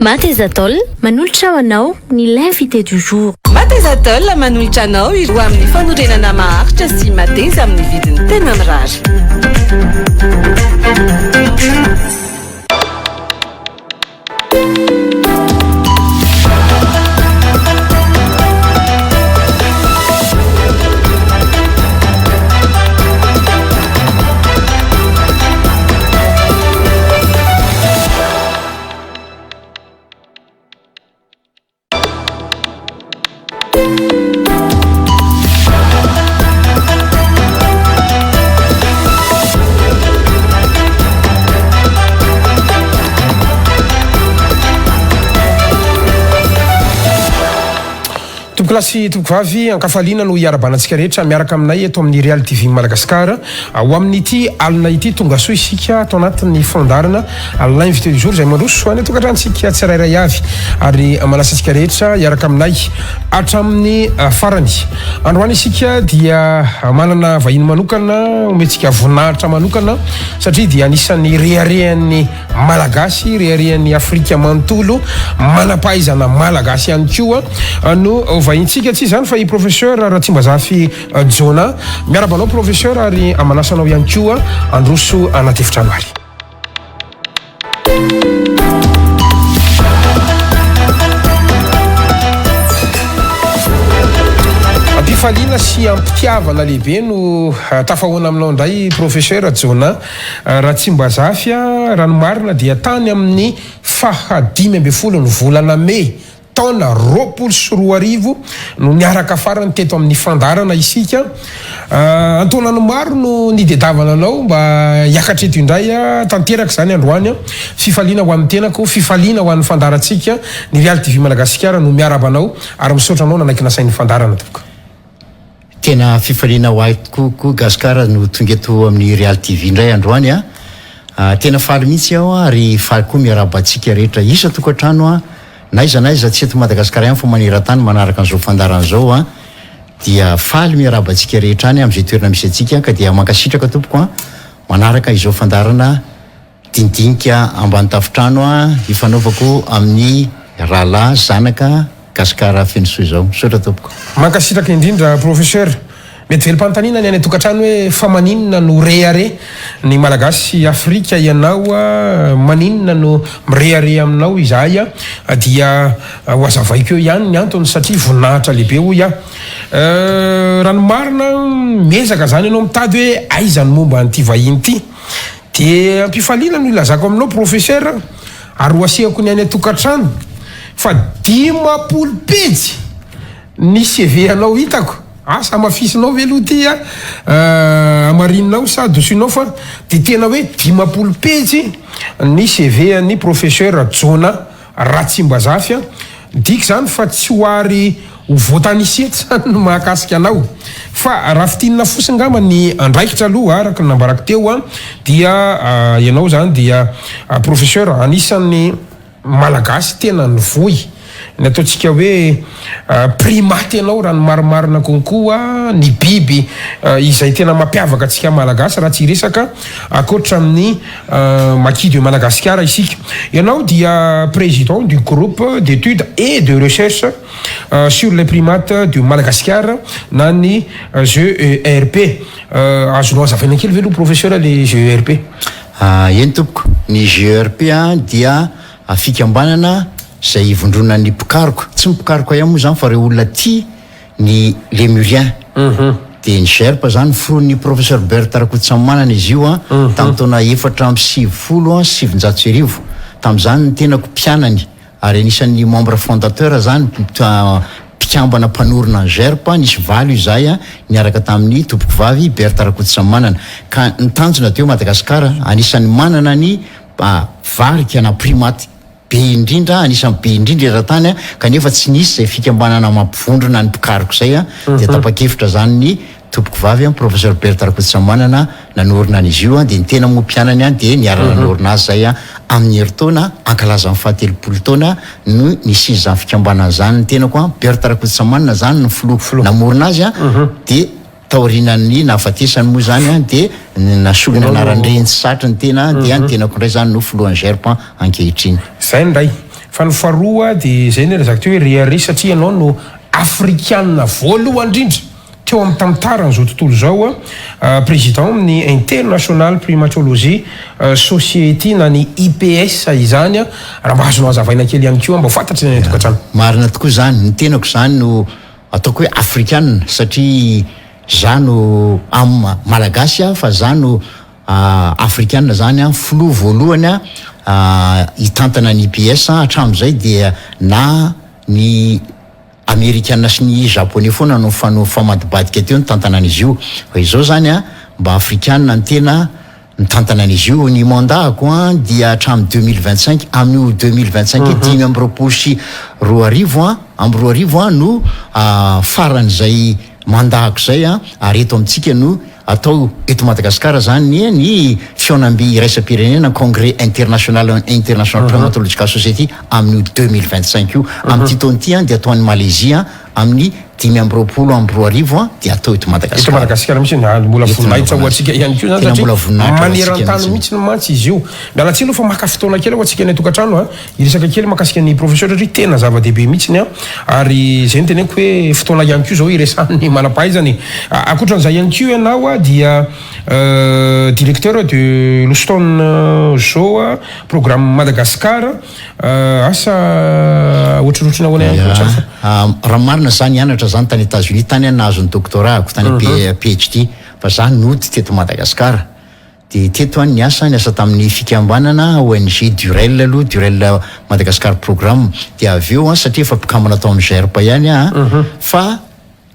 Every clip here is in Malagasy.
Matezatol manolotra ho anao ny l'invité du jour. Matezatol manolotra anao ireo amin'ny fanorenana maharitra sy mateza amin'ny vidiny tena mirary. Lasy tokovavy ankafaliana no iarabanantsika rehetra miaraka aminay eto amin'ny Real TV Madagasikara ao amin'ity alina ity tonga soa isika ato anatin'ny fandarana l'invité du jour izay mandroso any tokatrantsika tsirairay avy ary manasa antsika rehetra iaraka aminay hatramin'ny farany. Androany isika dia manana vahiny manokana ometsika voninahitra manokana satria dia anisan'ny reharehan'ny malagasy reharehan'ny Afrika manontolo manampahaizana malagasy ihany koa no vahintsika tsy zany fa i professeur Ratsimbazafy Jona miarabanao professeur ary amanasanao ihany koa androso anaty efitrano ary. Ampifaliana sy ampitiavana lehibe no tafahoana aminao indray professeur Jona Ratsimbazafy ranomarina dia tany amin'ny fahadimy ny volana May taona 2024 no niaraka farany teto amin'ny fandarana isika antonano maro no nidedavana anao mba hiakatreto indray tanteraka zany androany fifaliana ho amin'ny tenako fifaliana ho amin'ny fandarantsika ny Real TV Madagasikara no miarabanao ary misaotra anao nanaiky nasain'ny fandarana toka. Tena fifaliana ho ahy tokoa Gasikara no tonga eto amin'ny Real TV indray androany tena faly mihitsy aho ary faly koa miarabantsika rehetra isa tokantrano naiza tsy eto Madagasikara ihany fa maneran-tany manaraka an'izao fandarana zao dia faly miarabantsika rehetra any amin'izay toerana misy antsika ka dia mankasitraka tompoko manaraka izao fandarana dindinika ambany tafitrano ifanaovako amin'ny rahalahy zanaka Gasikara fenosoa zao misaotra tompoko. Mankasitraka indrindra professeur mety velim-panontaniana ny any tokantrano hoe fa maninona no rehare ny malagasy Afrika ianao maninona no mirehare aminao izahay dia ho azavaiko eo ihany ny antony satria voninahitra lehibe hoy ranomarina miezaka zany ianao mitady hoe aiza ny momba an'ity vahiny ity dia ampifaliana no ilazako aminao professeur ary ho asehako ny any tokantrano fa 10 pejy ny CV anao hitako asa mafisinao velo ty amarinao sa dosinao fa de tena hoe 10 pejy ny CV ny professeur Jona Ratsimbazafy diky zany fa tsy hoary ho voatanisety zany no mahakasika anao fa raha fitinina fosiny ngamba ny andraikitra aloha araka nambarako teo dia ianao zany dia professeur anisan'ny malagasy tena nivoy ny ataontsika hoe primate ianao raha ny marimarina konkoa ny biby izay tena mampiavaka antsika malagasy raha tsy resaka akoatra amin'ny makidy Madagasikara isika. Ianao dia président du groupe d'études et de recherche sur les primates du Madagascar na ny GERP azonao azavaina kely velo professeur le GERP. Eny tompoko ny GERP dia fikambanana zay ivondrona ny pikaroka tsy mipikaroka ihany moa zany fa reo olona ty ny Lémurien de ny GERP zany foron'ny professeur Berta Rakotosamanana izy io tamin'ny taona 470 700 tamin'izany ny tenako mpianany ary anisan'ny membre fondateur zany mpikambana mpanorona ny GERP nisy valo izay niaraka tamin'ny tompoko vavy Berta Rakotosamanana ka ny tanjona teo Madagasikara anisan'ny manana ny varika na primate be indrindra anisan'ny be indrindra eran-tany kanefa tsy nisy zay fikambanana mampivondrona ny pikaroka zay dia tapa-kevitra zany ny tompoko vavy professeur Berta Rakotosamanana nanorina an'izy io dia ny tena moa mpianany dia niarana nanorina azy zay amin'ny heritaona ankalaza amin'ny 70 taona no nisy zany fikambanana zany ny tenako Berta Rakotosamanana zany ny filo namorina azy dia taorinan'ny nafatesany moa zany dia nasogina anarandreny satrany tena dia ny tenako indray zany no filohan'ny GERP ankehitriny. Zay ndray fa ny faharoa de zay ny rezaka teo hoe riari satria ianao no afrikanina voalohany indrindra teo amin'ny tamitarany zao tontolo zao président amin'ny international primatologie society na ny IPS izany raha mba azonao azavaina kely ihany koa mba fantatry ny tokantrano. Marina tokoa zany ny tenako zany no ataoko hoe afrikanina satria zano amin'ny malagasy fa zano afrikanina zany flo voalohany hitantana ny IPS hatramin'izay dia na ny amerikanina sy ny japonais foana no famadibadika teo ny tantana an'izy io fa izao zany mba afrikanina ny tena mitantana an'izy io ny mandako dia hatramin'ny 2025 amin'io 2025 dimy amby roapolo sy roa arivo no faran'izay mandahako zay ary eto amintsika no atao eto Madagasikara zany ny fionamby iraisam-pirenena congrès international primatological society amin'io 2025 io amin'ity taona ity dia atao any Malaisie amin'ny dimy amby roapolo amby roa arivo dia atao eto Madagasikara. Eto Madagasikara mihitsy mbola voninahitra ho antsika ihany koa zany satria maneran-tany mihitsy no mantsy izy io. Miala tsiny fa maka fotoana kely ho antsika ny tokantrano iresaka kely makasika ny professeur satria tena zava-dehibe mihitsy ary zay ny teneniko hoe fotoana ihany koa zao iresan'ny manam-pahaizany. Ankoatran'izay ihany koa ianao dia directeur de l'Houston Zoo programme Madagascar asa ohatronotrona hoana ihany raha marina zany hianatra zany tany États-Unis tany nahazo ny doctorat tany PhD fa zany nody teto Madagasikara de teto ny asa tamin'ny fikambanana ONG Durel aloha Durel Madagascar programme de aveo satria fa mpikambana atao amin'ny GRP ihany fa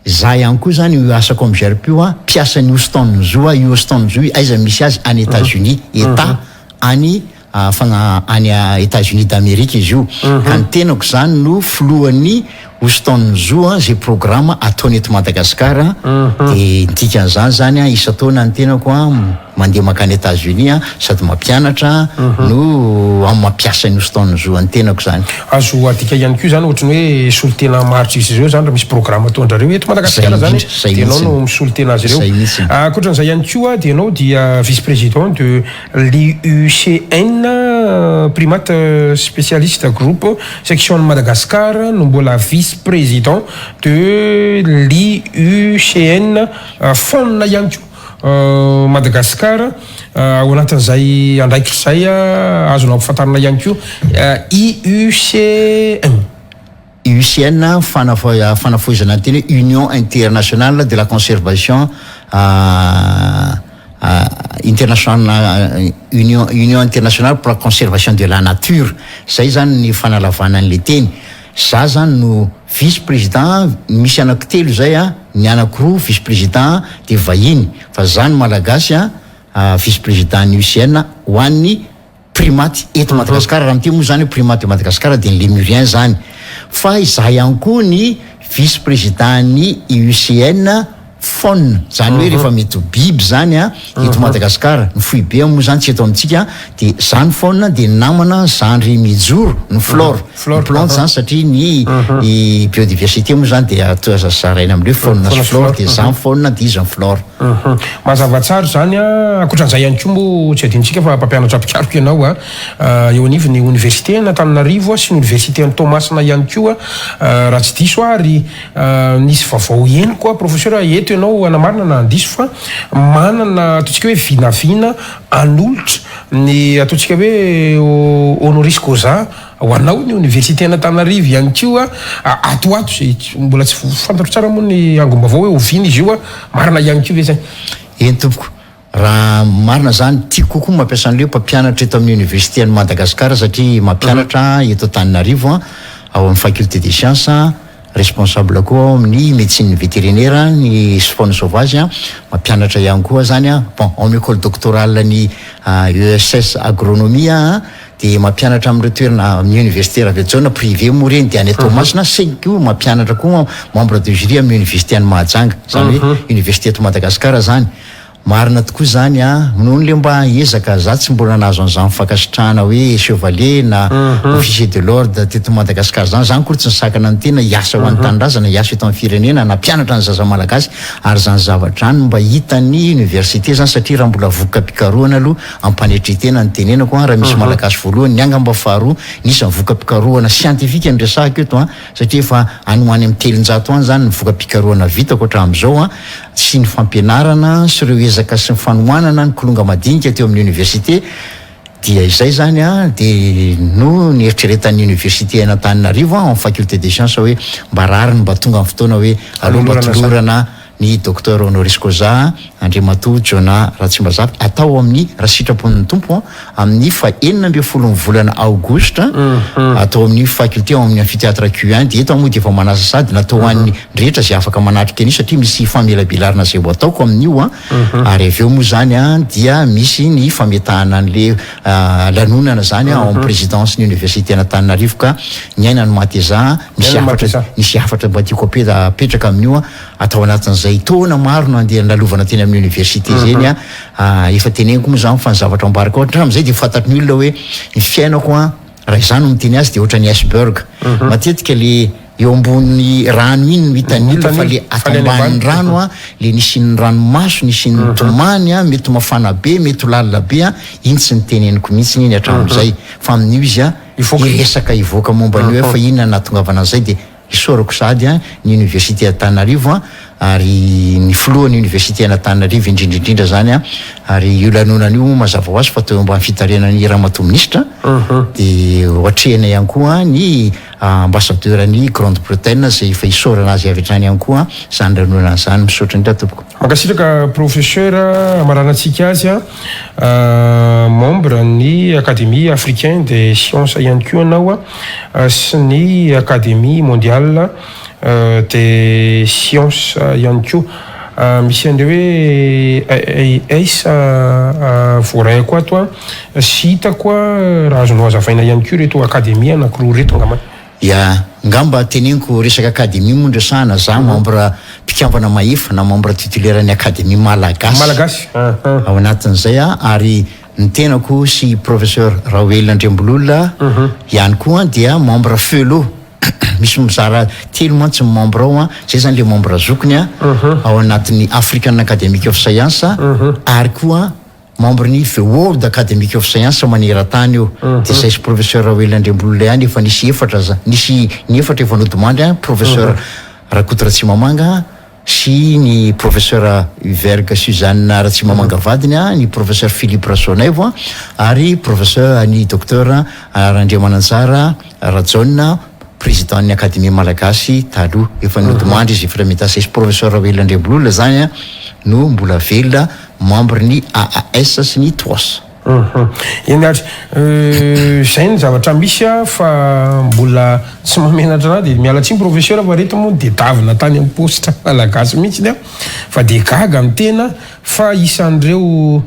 za ihany koa zany asako amin'ny GRP io piasa ny Houston Zoo aiza misy azy any États-Unis état any any États-Unis d'Amérique izy io ka ny tenako zany no filohan'ny Houston Zoo zay programme ataony eto Madagasikara de dikan'izany zany isa taona ny tenako mandeha makany États-Unis sady mampianatra no amin'ny mampiasa ny Houston Zoo ny tenako zany. Azo adika ihany koa zany ohatrany hoe solo tena maharitra izy ireo zany raha misy programme ataondrareo eto Madagasikara zany dia ianao no misolo tena azy ireo. Ankoatran'izay ihany koa dia ianao dia vice-président de l'IUCN primate spécialiste groupe section Madagascar no mbola vice-président de l'IUCN fauna ihany koa Madagascar ao anatin'izay andraikitra zay azonao ampifantarina ihany koa IUCN fanafoizana ny teny Union internationale de la conservation Union internationale pour la conservation de la nature zay zany ny fanalavana an'le teny. Za zany no vice-président misy anankitelo zay ny anankiroa vice-président de vahiny fa zany malagasy vice-président ny UCN ho an'ny primaty eto Madagasikara raha mity moa zany primaty Madagasikara de ny lémurien zany fa iza ihany koa ny vice-président ny UCN faune zany hoe rehefa mety biby zany eto Madagasikara ny foibe moa zany tsy eto amintsika de zany faune de namana zandry mijoro ny flore plante zany satria ny biodiversité moa zany de zaraina am'le faune sy flore de zany faune de izy ny flore. Mazava tsara zany ankoatran'izay ihany koa moa tsy adintsika fa mpampianatra mpikaroko ianao eo anivon'ny université Antananarivo sy ny université ny Tomasina ihany koa raha tsy diso ary nisy vaovao eny koa professeur eto ianao anamarina na andiso fa manana ataontsika hoe vinavina an'olotra ny ataontsika hoe honoris causa ho anao ny université Antananarivo ihany koa atoato zay mbola tsy fantatra tsara moa ny angom-bavao hoe ovina izy io marina ihany koa ve zay. Eny tompoko raha marina zany tiako kokoa mampiasa an'ileo mpampianatra eto amin'ny université ny Madagasikara satria mampianatra eto Antananarivo ao amin'ny faculté des sciences responsable koa amin'ny médecine vétérinaire ny faune sauvage mampianatra ihany koa zany bon en école doctorale ny ESS agronomie de mampianatra amin'ireo toerana amin'ny université Ravetsaona privé moa reny de any Tomasina seiko mampianatra koa membre de jury amin'ny université any Mahajanga zany hoe université eto Madagasikara zany marina tokoa zany a noho nyle mba ezaka za tsy mbola nazo an'izany mifankasitrahana hoe chevalier na officier de l'ordre teto Madagasikara zany koa tsy nisakana ny tena hiasa ho an'ny tanindrazana hiasa eto amin'ny firenena na mpianatra ny zaza malagasy ary zany zavatra any mba hitan'ny université zany satria raha mbola voka pikaroana aloha ampanetritena ny tenenako raha misy malagasy voalohany ny angamba faharoa nisy ny voka pikaroana scientifique ny resahako eto satria efa any ho any amin'ny telonjato any zany ny voka pikaroana vitako hatramin'izao sy ny fampianarana sy ireo ezaka sy ny fanohanana ny kolonga madinika teo amin'ny université dia izay zany de no nieritreretan'ny université Antananarivo en faculté des sciences hoe mba rariny mba tonga amin'ny fotoana hoe aloha mba tolorana ny docteur honoris causa Andriamatoa Jona Ratsimbazaty atao amin'ny raha sitrapon'ny tompo amin'ny fa 9 volana aogostra atao amin'ny faculté amin'ny amphithéâtre Q1 dia eto moa dia efa manasa sady natao an'ny rehetra zay afaka manatrika an'io satria misy famelabelarina zay ho ataoko amin'io ary aveo moa zany dia misy ny fametahana an'le lanonana zany en présidence ny université Antananarivo ka ny aina no mateza misy afatra mba tiako apetraka amin'io atao anatin'izay taona maro no andeha nalovana teny amin'ny université zeny efa teneniko moa zany fa ny zavatra ambaraka ohatra amin'izay dia fantatry ny olona hoe ny fiainako raha izany no miteny azy dia ohatra ny iceberg matetika le eo ambony rano iny no hitan'ny olona fa le atambanin'ny rano le nisin'ny ranomaso nisin'ny tomany mety mafana be mety lalina be iny tsy niteneniko mihitsy iny hatramin'izay fa amin'io izy iresaka ivoaka momba an'io hoe fa inona nahatongavana an'izay dia isorako sady ny université Antananarivo ary ny filohan'ny université Antananarivo indrindraindrindra zany ary io lanonan'io mazava ho azy fa teo ambany fitarenan'ny ramatoa ministra dia ohatrehana ihany koa ny ambassadeurany Grande-Bretagne zay efa isorana azy avy hatrany ihany koa zany lanonana zany misaotra indray tompoko. Mankasitraka professeur amaranantsika azy membre ny Académie africaine des sciences ihany koa anao sy ny Académie mondiale des sciences ihany koa misy andreo hoe aisa voaray koa ato sy hita koa raha azonao azavaina ihany koa reto akademia anankiroa reto angamba ya ngamba teneniko resaka akademia moa ndresahana za membre mpikambana mahefa na membre titulaire ny akademia malagasy ao anatin'izay ary ny tenako sy professeur Raoel Andrembololona ihany koa dia membre fellow misy mizara telo mantsy membre ao zay zany le membre zokony ao anatin'ny African Academy of Science ary koa membre ny the World Academy of Science maneran-tany eo dia zay sy professeur Raoel Andrembololona ihany efa nisy efatra efa nodimandry professeur Rakoto Ratsimamanga sy ny professeur Uverga Suzanne Ratsimamanga vadiny ny professeur Philippe Rasonevo ary professeur ny docteur Randriamananjara Rajon président ny Académie Malagasy taloha efa nodimandry izy efa mety asesy professeur Raoel Andrembololona zany no mbola velona membre ny AAS sy ny TOAS. Eny ary zay ny zavatra misy fa mbola tsy mamenatra na dia mialatsiny professeur fa reto moa dia davina tany amin'ny poste malagasy mihitsy dia fa dia gaga amin'ny tena fa isan'ireo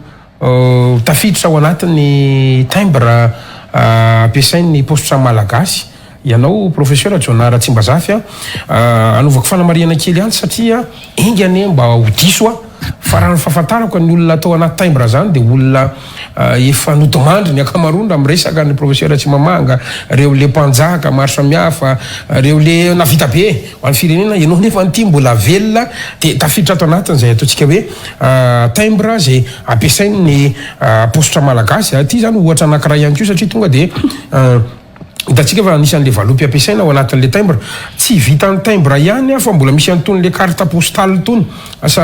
tafiditra ao anatin'ny timbre ampiasain'ny poste malagasy ianao professeur Jona Ratsimbazaty anovako fanamariana kely any satria ingany mba ho diso fa raha ny fahafantarako ny olona atao anaty timbre zany dia olona efa nodimandry ny akamaroany miresaka ny professeur Ratsimamanga reo le mpanjaka maro samihafa reo le navita be ho an'ny firenena ianao nefa nyty mbola velona dia tafiditra ato anatiny zay ataontsika hoe timbre zay ampiasain'ny poste malagasy ty zany ohatra anankiray ihany koa satria tonga dia hitantsika fa anisan'le valopy ampiasaina ao anatin'le timbre tsy vitan'ny timbre ihany fa mbola misy an'ton'le carte postale tony asa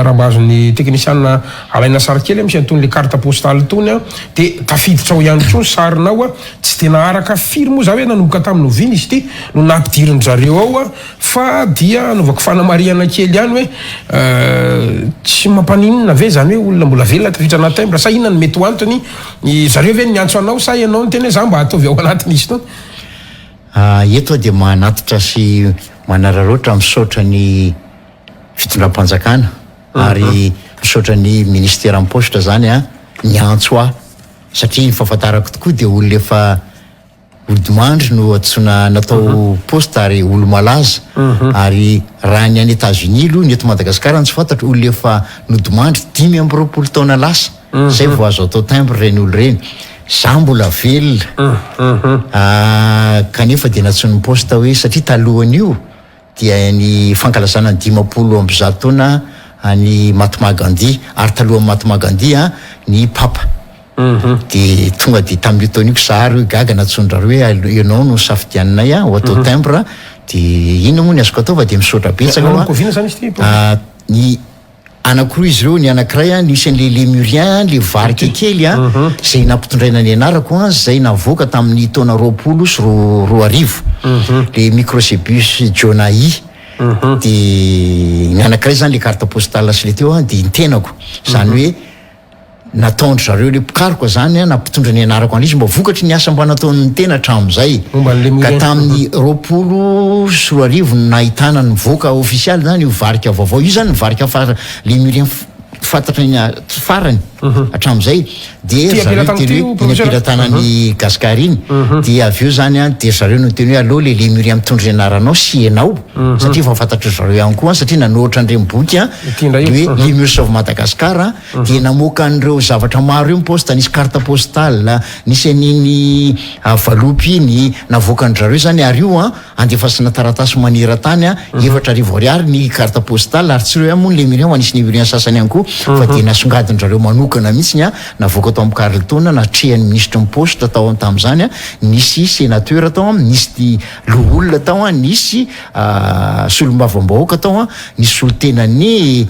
raha mba azon'ny teknisiana alaina sary kely misy an'ton'le carte postale tony dia tafiditra ao ihany koa ny sarinao tsy tena araka firy moa za hoe nanomboka tamin'ny oviny izy ty no nampidiriny zareo ao fa dia anovako fanamariana kely ihany hoe tsy mampaninina ve zany hoe olona mbola velona tafiditra anaty timbre sa inona ny mety ho antony zareo ve ny antso anao sa ianao ny tena hoe za mba ataovy ao anatin'izy tony eto dia manatitra sy manararoatra misaotra ny fitondram-panjakana ary misaotra ny ministère en poste zany ny antso satria ny fahafantarako tokoa dia olona efa olodimandry no atsona natao posta ary olo malaza ary raha ny any États-Unis aloha ny eto Madagasikara tsy fantatra olona efa nodimandry 5 taona lasa zay vao azo atao timbre reny olo reny za mbola velona kanefa dia natsony posta hoe satria talohan'io dia ny fankalazana ny 50 taona any Mahatma Gandhi ary talohan'ny Mahatma Gandhi ny papa de tonga de tamin'io taon'io zary hoe gaga natsondrareo hoe ianao no safidianinay ho atao timbre de ino moa ny azoko atao fa de misaotra betsaka ny anankiroa izy ireo ny anankiray nisy an'le lémurien le vary kelikely zay nampitondraina ny anarako zay navoaka tamin'ny taona 20 sy 20 le microcebus jonai de ny anankiray zany le carte postale sy le teo de nitenako zany hoe nataondry zareo le pikaroka zany nampitondra ny anarako an'izy mba vokatry ny asa mba nataon'ny tena hatramin'izay ka tamin'ny 20 sy 20 nahitana ny voaka ofisialy zany io varika vaovao io zany varika fara lémurien fantatra ny farany hatramin'izay de zareo teny hoe ampilatanany Gascarine de aveo zany de zareo no teny hoe aloha le lémurien mitondra ny anaranao sy ianao satria fa fantatra zareo ihany koa satria nanohatra an'ireny boky de hoe Lémur sauve Madagascar de namoaka an'ireo zavatra maro io miposta nisy carte postale nisy an'iny valopy iny navoaka ny zareo zany ary io andefasana taratasy manera-tany 4,000 ariary ny carte postale ary tsy reo moa ny lémurien ho anisy lémurien sasany ihany koa fa de nasongadin-drareo manokana mihitsy navoaka tao amin'ny Carleton natrehan'ny ministre ny poste tao tamin'izany nisy sénateur tao nisy loholona tao nisy solom-bavambahoaka tao nisy olo-tenany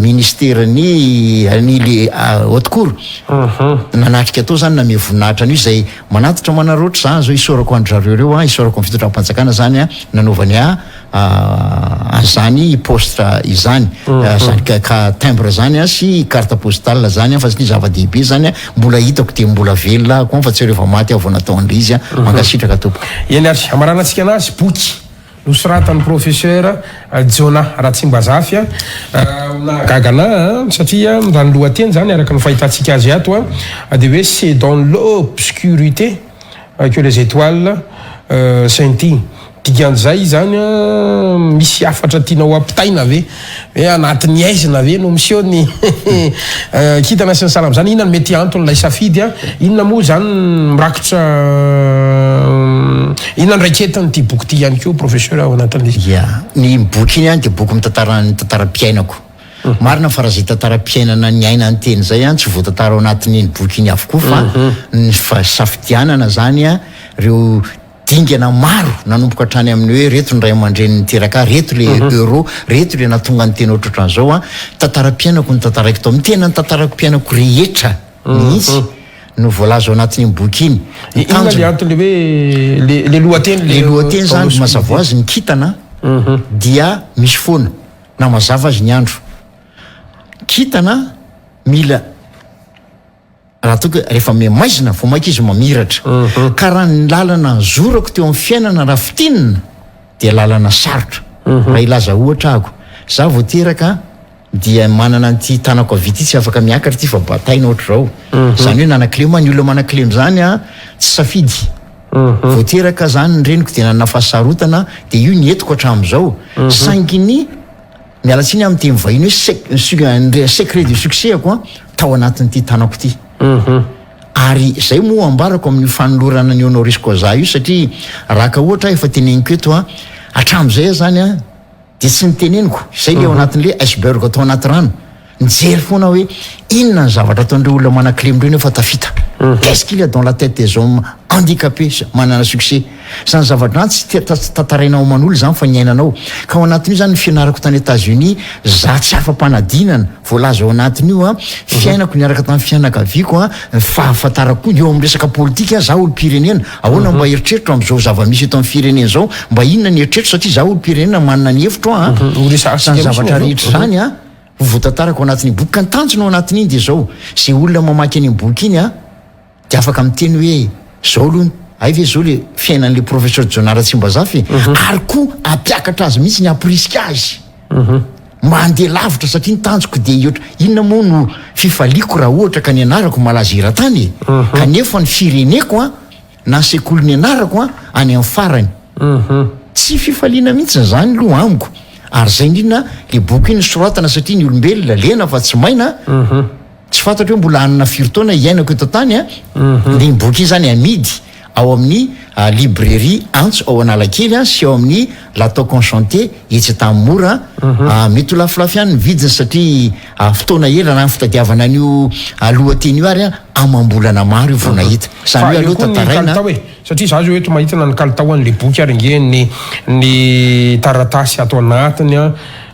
ministère-ny le haute cour nanatrika tao zany name voninahitra an'io zay manatitra manaroatra zany zao isorako an-drareo reo isorako amin'ny fitondram-panjakana zany nanovany azany poste izany zany ka timbre zany sy carte postale zany fa sy zava-dehibe zany mbola hitako de mbola velona koa fa tsy rehefa maty avao natao an'le izy mankasitraka tompo eny ary amaranantsika anazy boky nosoratan'ny professeur Jona Ratsimbazafy nahagagana satria raha ny lohateny zany araka ny fahitantsika azy ato de hoe c'est dans l'obscurité que les étoiles scintillent dikan'izay zany misy afatra tianao ampitaina ve hoe anatin'ny aizina ve no miseho ny kitana sy ny salama zany inona no mety anton'ilay safidy inona moa zany mirakitra inona ny raiketiny ty boky ty ihany koa professeur ao anatin'le ny boky iny de boky mitantara-piainako marina fa raha zay tantara-piainana ny aina ny teny zay tsy voatantara ao anatin'iny boky iny avokoa fa safidianana zany reo dingana maro nanomboka hatrany amin'ny hoe reto ny ray aman-dreny niteraka reto le euro reto le natonga ny tena ohatrohatran'izao tantara-piainako ny tantaraiko tao amin'ny tena ny tantarako piainako rehetra mihitsy no voalaza ao anatin'iny boky iny inona le antony hoe le lohateny le lohateny zany mazava azy ny kitana dia misy foana na mazava azy ny andro kitana mila raha toka rehefa maizina vao maika izy mamiratra ka raha ny lalana zorako teo amin'ny fiainana raha fitinina dia lalana sarotra raha ilaza ohatra ako za vao teraka dia manana an'ity tanako avy ity tsy afaka miakatra ty fa bataina ohatra zao zany hoe nanan-kilemy ny olona manan-kilemy zany tsy safidy vao teraka zany ny reniko dia nanana fahasarotana dia io ny etiko hatramin'izao sainginy mialatsiny amin'ny teny vahiny hoe secret du succès ako tao anatin'ity tanako ity ary zay moa ambarako amin'ny fanolorana ny honoris causa io satria raha ka ohatra efa teneniko eto hatramin'izay zany de tsy niteneniko zay le ao anatin'le iceberg atao anaty rano nijery foana hoe inona ny zavatra ataon'ireo olona manan-kilemy reny efa tafita qu'est-ce qu'il y a dans la tête des hommes handicapés manana succès zany zavatra tsy tantarainao manolo zany fa ny ainanao ka ao anatin'io zany ny fianarako tany États-Unis za tsy afa-panadinana voalaza ao anatin'io fiainako niaraka tamin'ny fianakaviako fahafantarako eo amin'ny resaka politika za olo-pirenena ahoana mba eritreritra amin'izao zava-misy eto amin'ny firenena zao mba inona ny eritreritra satria za olo-pirenena manana ny hevitro zany zavatra rehetra zany voatantarako ao anatin'iny boky ka nitanjona ao anatin'iny de zao zay olona mamaky an'iny boky iny de afaka miteny hoe zao aloha ay ve zao le fiainan'le professeur Jona Ratsimbazafy ary koa ampiakatra azy mihitsy ny ampirisika azy mandeha lavitra satria nitanjoko de ohatra inona moa no fifaliako raha ohatra ka ny anarako malaza eran-tany kanefa ny fireneko na sekoly ny anarako any amin'ny farany tsy fifaliana mihitsy zany loha amiko ary zay indrina le boky iny soratana satria ny olombelona lena fa tsy maina tsy fantatra hoe mbola anana firotaona iainako eto tany a le boky iny zany amidy ao amin'ny librairie antso ao Analakely sy ao amin'ny Latao Concenté etsy tamora mety ho lafolafo ihany ny vidiny satria fotoana ela na fitadiavana an'io lohateny io ary amam-bolana maro io vao nahita zany hoe aloha tantaraina satria za zao eto mahita na ny kalitao an'le boky ary nge ny taratasy atao anatiny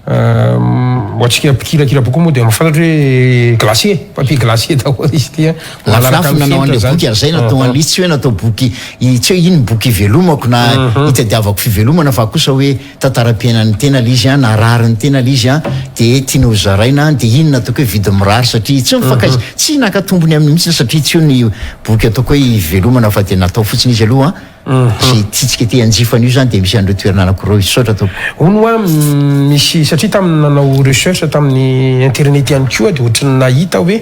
ohatsika pikirakira boky moa de mahafantatra hoe glacier papier glacier daholo izy ty lafolafo nanao an'le boky ary zay natao an'le tsy hoe natao boky tsy hoe iny boky ivelomako na hitadiavako fivelomana fa kosa hoe tantaram-piainan'ny tena le izy na rariny tena le izy de tiana ho zaraina de iny nataoko hoe vidy mirary satria tsy mifakaiza tsy nakatombony amin'ny mihitsy satria tsy io ny boky ataoko hoe ivelomana fa de natao fotsiny izy aloha sy tsitsika te anjifana io zany de misy andreo toerana anankiroa isotra ataoko onoa misy satria tamin'ny nanao recherche tamin'ny internet ihany koa de ohatrany nahita hoe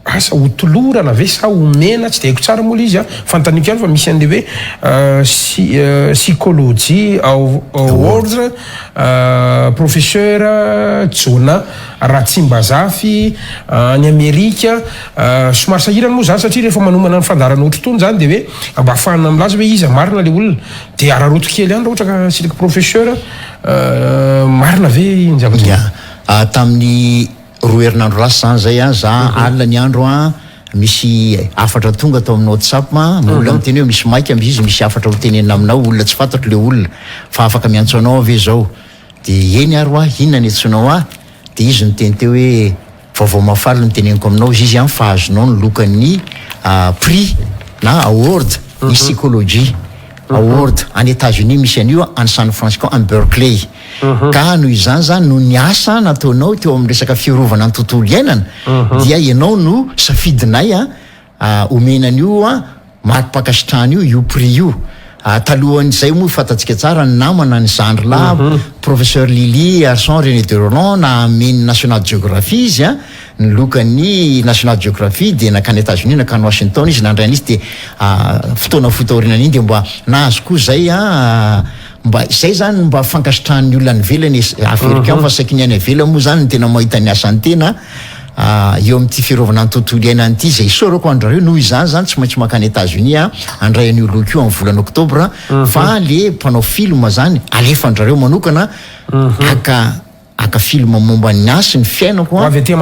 asa hotolorana ve sa homena tsy de haiko tsara moa le izy fantaniko ihany fa misy an'le hoe psychologie ordre professeur Jona Ratsimbazafy any Amerika somary sahirana moa zany satria rehefa manomana ny fandarana otrotony zany de hoe mba ahafahana milaza hoe izy marina le olona de araroto kely ihany raha ohatra ka siraka professeur marina ve ny zavatra tamin'ny roa herinandro lasa zany zay za alina ny andro misy afatra tonga atao amin'ny WhatsApp olona miteny hoe misy maika izy misy afatra hotenena aminao olona tsy fantatro le olona fa afaka miantso anao ave zao de eny aro inona ny antsoinao de izy niteny teo hoe vaovao mafaly niteneniko aminao izy ihany fa azonao ny lokan'ny prix na award ny psychologie award any États-Unis misy an'io any San Francisco any Berkeley ka noho izany zany no ny asa nataonao teo amin'ny resaka fiarovana ny tontolo iainana dia ianao no safidinay omenan'io mari-pakasitrahana io prix io talohan'izay moa fantatsika tsara ny namana ny zandry la professeur Lily Arson René de Roland na ameny National Geography izy ny lokan'ny National Geography de nakany États-Unis nakany Washington izy nandraina izy de fotoana fotorinana iny de mba nahazo koa zay mba zay zany mba fankasitrahan'ny olona ny velany Africain fa saky ny any avela moa zany tena mahita ny asany tena eo amin'ity fiarovana ny tontolo iainana ity zay sorako andrareo noho izany zany tsy maintsy makany États-Unis andray an'io loko io amin'ny volana oktobra fa le mpanao film zany alefa andrareo manokana aka film momba ny asy ny fiainako avy aty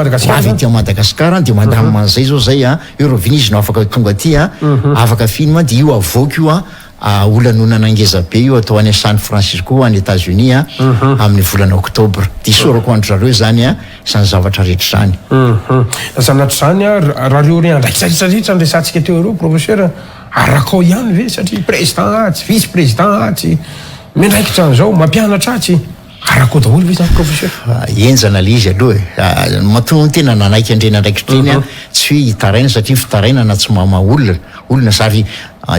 Madagasikara de madame zay zao zay Eurovine izy no afaka tonga aty afaka film de io avoaka io olanonana angeza be io atao any San Francisco any États-Unis amin'ny volana oktobra de sorako andrareo zany zany zavatra rehetra zany zanatra zany raha reo re andraikitsaritsaritra ny resantsika teo reo professeur arakao ihany ve satria président atsy vice président atsy mindraikitra an'izao mampianatra atsy arakao daholo ve zany professeur enjana le izy aloha matonony tena nanaiky andrena ndraikitreny tsy hoe hitaraina satria fitaraina na tsy mama olona sary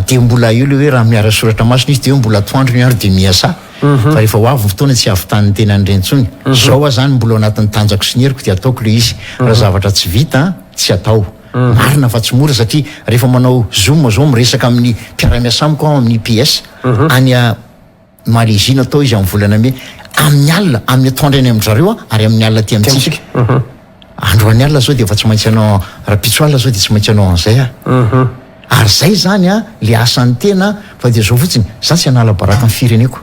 de mbola io le hoe raha miara soratra masina izy de mbola toandro miaro de miasa fa rehefa ho avy fotoana tsy avitan'ny tena andrentsony zao zany mbola anatin'ny tanjako sy nyheriko de ataoko le izy raha zavatra tsy vita tsy atao marina fa tsy mora satria rehefa manao zoom zao miresaka amin'ny mpiara-miasa amiko amin'ny PS any Malaisie atao izy amin'ny volana me amin'ny alina amin'ny atoandro any amin'zareo ary amin'ny alina ty amintsika androany alina zao de efa tsy maintsy anao rapitsoalina zao de tsy maintsy anao an'izay ary zay zany le asan'ny tena fa de zao fotsiny za tsy anala baraka amin'ny fireneko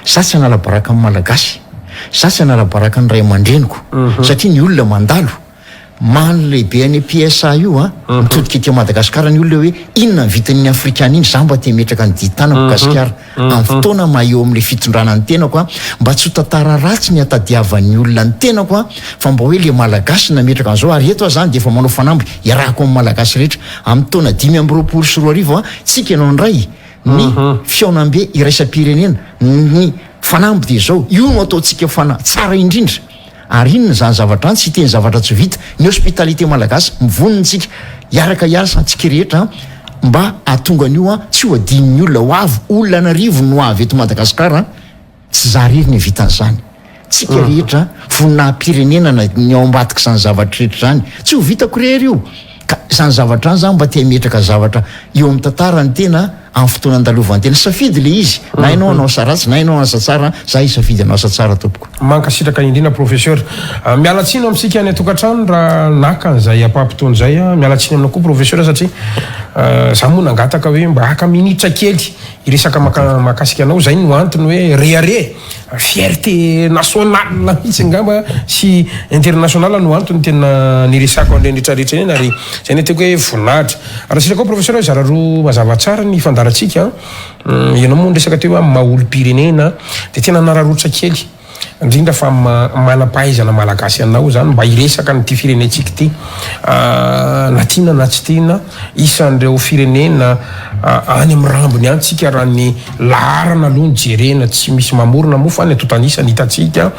za tsy anala baraka amin'ny malagasy za tsy anala baraka ny ray aman-dreniko satria ny olona mandalo mano lehibe any PSA io mitodika ety Madagasikara ny olona hoe inona ny vitan'ny afrikana iny za mba te metraka ny ditanako gasikara amin'ny fotoana maheo amin'le fitondrana ny tenako mba tsy ho tantara ratsy ny atadiavan'ny olona ny tenako fa mba hoe le malagasy nametraka an'izao ary eto zany de efa manao fanamby iarahako amin'ny malagasy rehetra amin'ny taona 5 tsika ianao ndray ny fiaonambe iraisam-pirenena ny fanamby de zao io no ataontsika fana tsara indrindra ary inona zany zavatra any tsy teny zavatra tsy vita ny hospitalité malagasy mivonontsika iaraka iarasa antsika rehetra mba atonga an'io tsy ho adin'ny olona ho avy olona anarivo no avy eto Madagasikara tsy zariry ny vitan'izany tsika rehetra voninahim-pirenena ny ao ambadika zany zavatra rehetra zany tsy ho vita korery io ka zany zavatra any zany mba te metraka zavatra eo amin'ny tantarany tena amin'ny fotoana andalovany tena safidy le izy na hainao anao saratsy na hainao asa tsara za isafidy anao asa tsara tompoko mankasitraka indrindra professeur mialatsiny amitsika any atokantrano raha naka an'izay ampampitony zay mialatsiny aminao koa professeur satria za moa nangataka hoe mba aka minitra kely iresaka makasika anao zay no antony hoe reare fierté nationale mihitsy ngamba sy international no antony tena niresako andrendretrarehetra eny ary zay ny tiako hoe voninahitra raha sira koa professeur zara roa mazava tsara ny fandaratsika ianao moa nresaka teo amin'ny maolo-pirenena de tena nararotra kely indrindra fa manam-pahaizana malagasy anao zany mba iresaka nyty firenetsika ty na tiana na tsy tiana isan'ireo firenena any amin'ny rambony any tsika raha ny laharana aloha ny jerena tsy misy mamorona moa fa ny atotanisany hitatsika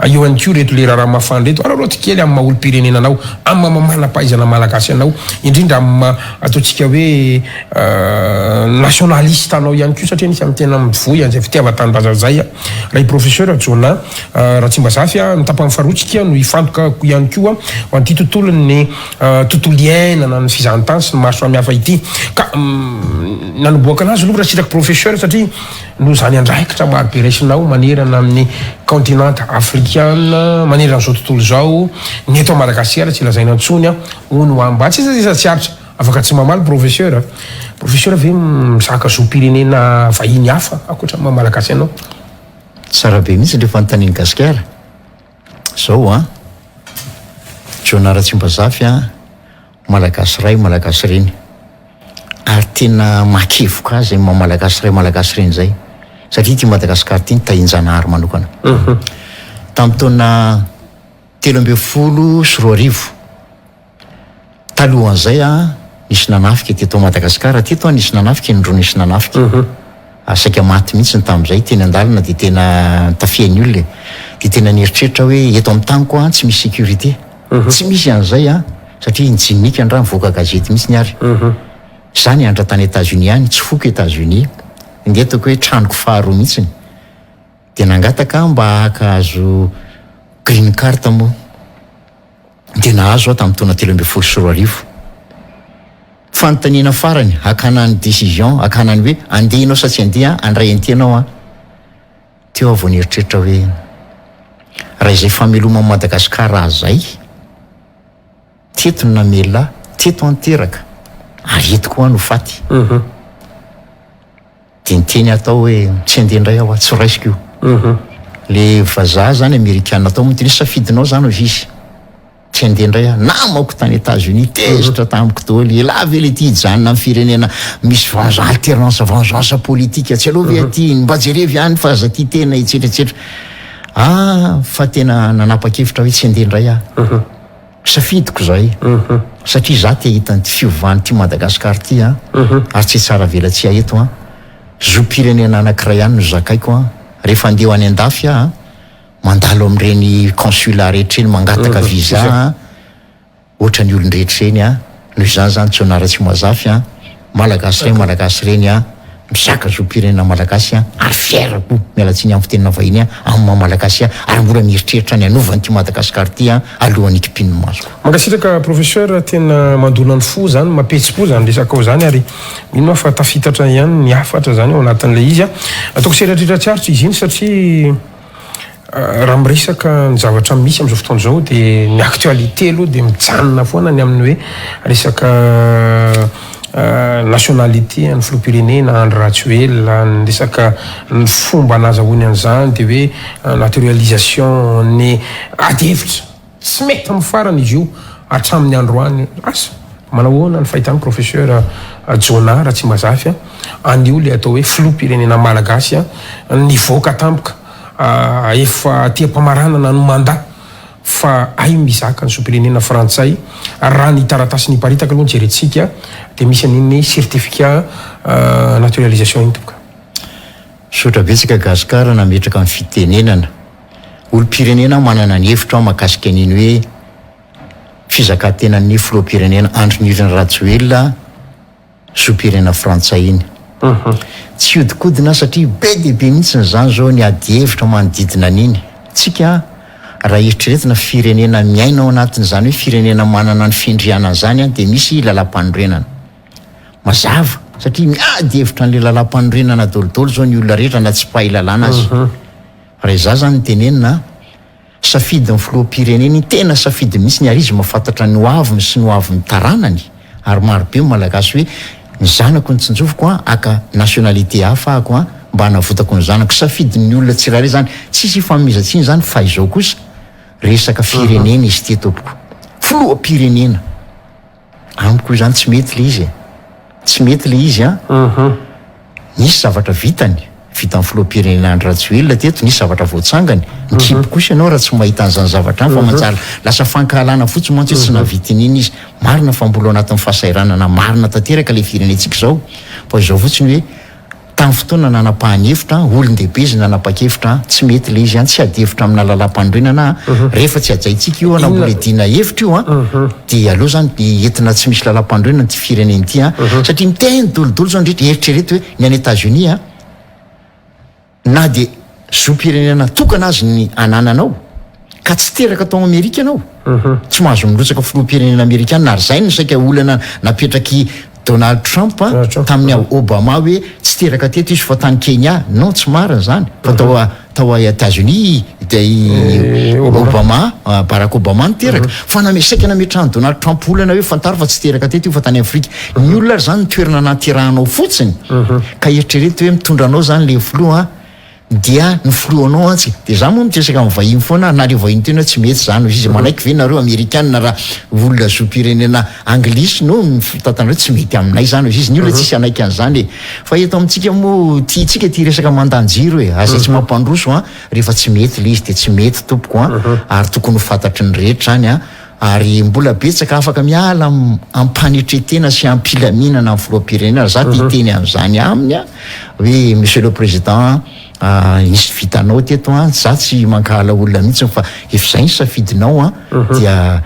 eo any ko reto le raha mafany reto araroty kely amin'ny maolo-pirenena anao amin'ny manam-pahaizana malagasy anao indrindra amin'ny ataontsika hoe nationaliste anao ihany ko satria nisy amin'ny tena mivoy an'izay fitiava-tanindrazana zay raha i professeur Jona raha tsy mba zafy mitapany farotsika no ifantoka ihany koa ho an'ity tontolo ny tontolo iainana ny fizahantany sy ny maro samihafa ity ka nanoboaka anazy aloha raha sitraka professeur satria no zany andraikitra maro be raisinao manerana amin'ny continent africaine manerana an'izao tontolo zao ny eto Madagasikara tsy lazaina antsony ono amba tsy iza tsy aritra afaka tsy mamaly professeur ve misaka zo-pirenena vahiny hafa akoatra mamalagasy anao tsara be mihitsy le fanontaniany gasikara zao a Jona raha tsy mba zafy malagasy ray malagasy reny ary tena makevoka azy malagasy ray malagasy reny zay satria ty Madagasikara ty nitahinjanahary manokana tamin'ny taona 13 sy 14 talohan'izay nisy nanafika teto Madagasikara teto nisy nanafika indro nisy nanafika saika maty mihitsy ny tamin'izay teny andalina de tena tafiany olona de tena nieritreritra hoe eto amin'ny tany koa tsy misy sécurité tsy misy an'izay satria nijimika andra mivoaka gazety mihitsy niary zany andra tany États-Unis any tsy foko États-Unis indetako hoe tranoko faharoa mihitsiny de nangataka mba akahazo green card moa de nahazo tamin'ny taona 13 sy 14 fanontaniana farany akanany décision akanany hoe andehanao sa tsy andeha andray antenao teo avao nieritreritra hoe raha izay fameloma Madagasikara zay teto no namela teto anteraka ary eto koa no faty de niteny atao hoe tsy andeha indray aho tsy raisiko le vazaha zany Amerikana atao moa teny safidinao zany ho visy tsy andeha indray namako tany États-Unis tezitra tamiko toly la vele ty hijanona amin'ny firenena misy alternance politique tsy aloha ve aty mba jerevy ihany fa aza ty tena etsetratsetra fa tena nanapa-kevitra hoe tsy andeha indray safidiko zay satria za te hitany ty fiovany ty Madagasikara ty ary tsy tsara vela tsy eto zo-pirenena anankiray ihany no zakaiko rehefa andeha any andafy mandalo amin'ireny consulat rehetra eny mangataka visa ohatra ny olon-drehetra reny noho izany zany Jona raha tsy mazafy malagasy reny misaka zo-pirenena malagasy ary fiairako mialatsiny amin'ny fitenina vahiny amin'ny malagasy ary mbola mieritreritra ny anovany ty Madagasikara ty alohan'ny ikipin'ny masoko mankasitraka professeur tena mandona ny fo zany mapetsi-po zany resaka zany ary ino fa tafitatra ihany ny afatra zany ao anatin'le izy ataoko seratretratsiaritra izy iny satria raha miresaka ny zavatra misy am'izao fotoana zao de ny actualité aloha de mijanona foana ny amin'ny hoe resaka nationalité ny filoham-pirenena Andry Rajoelina ny resaka ny fomba nazahoany an'izany de hoe naturalisation ny adihevitra tsy mety amin'ny farany izy io hatramin'ny androany asa manahoana ny fahitany professeur Jona raha tsy mazafy anio le atao hoe filoham-pirenena malagasy nivoaka tampoka efa tia-pamaranana no mandat fa ay mizaka ny zo-pirenena frantsay raha ny taratasy ny paritaka aloha jeretsika de misy an'iny certificat naturalisation iny toka sotra betsaka Gasikara nametraka amin'ny fitenenana olo-pirenena manana ny hevitra mahakasika an'iny hoe fizaka-tenan'ny filoham-pirenena Andry Nirina Rajoelina zo-pirenena frantsay iny tsy hodikodina satria be de be mihitsy zany zao ny adi hevitra manodidina an'iny tsika raha eritreretina firenena miainao anatin'izany hoe firenena manana ny findriana zany de misy lalam-panorenana mazava satria miady hevitra n'le lalam-panorenana dolodolo zao ny olona rehetra na tsy pahilalana azy raha iza zany tenenina safidy ny filoham-pirenena tena safidy mihitsy ny ary izy mahafantatra ny hoaviny sy ny hoaviny taranany ary marobe malagasy hoe ny zanako ny tsinjovoko aka nationalité hafa ako mba hanavotako ny zanako safidy ny olona tsirairay zany tsisy ifamizatsiny zany fa izao kosa resaka firenena izy ty tompoko filoham-pirenena amiko zany tsy mety le izy tsy mety le izy nisy zavatra vitany vita amin'ny filoham-pirenena ny ratsioelona teto nisy zavatra voatsangany nikipy kosa ianao raha tsy mahita an'izany zavatra any fa manjary lasa fankahalana fotsiny mantsy hoe tsy navitin'iny izy marina fa mbola anatin'ny fahasairanana marina tanteraka le firenentsika zao fa izao fotsiny hoe tamin'ny fotoana nanapahanyhevitra olon-dehibe izy nanapa-kevitra tsy mety le izy any tsy ady hevitra amina lalam-panorenana rehefa tsy ajaitsika io na mbola edina hevitra io dia aloha zany de entina tsy misy lalam-panorenana ty fireneny ty satria miteny dolodolo zao ndrehetra eritrereto hoe ny any États-Unis na de zoam-pirenena tokana azy ny anananao ka tsy teraka tao Amerika anao tsy mahazo milotsaka filoham-pirenena Amerikana ary zay no saika olana napetraky Donald Trump tamin'ny Obama hoe tsy teraka teto izy fa tany Kenya non tsy marina zany fa tao États-Unis de Obama Barack Obama niteraka fa saika nametrahany Donald Trump olana hoe fantaro fa tsy teraka teto io fa tany Afrika ny olona zany toerana naterahanao fotsiny ka eritrereto hoe mitondra anao zany le filoha dia ny filohanao antsy de za moa mitesaka amin'ny vahiny foana na le vahiny tena tsy mety zany izy manaiky ve nareo Amerikanina raha olona zoam-pirenena anglisy no fitantanareo tsy mety aminay zany izy ny olona tsisy anaiky an'izany fa eto amintsika moa tiatsika ty resaka mandanjiro aza tsy mampandroso rehefa tsy mety le izy de tsy mety tompoko ary tokony ho fantatry ny rehetra zany ary mbola betsaka afaka miala ampanetretena sy ampilaminana amin'ny filoham-pirenena za titeny am'izany aminy hoe monsieur le président nisy vitanao teto za tsy mankahala olona mihitsy fa efa zay ny safidinao dia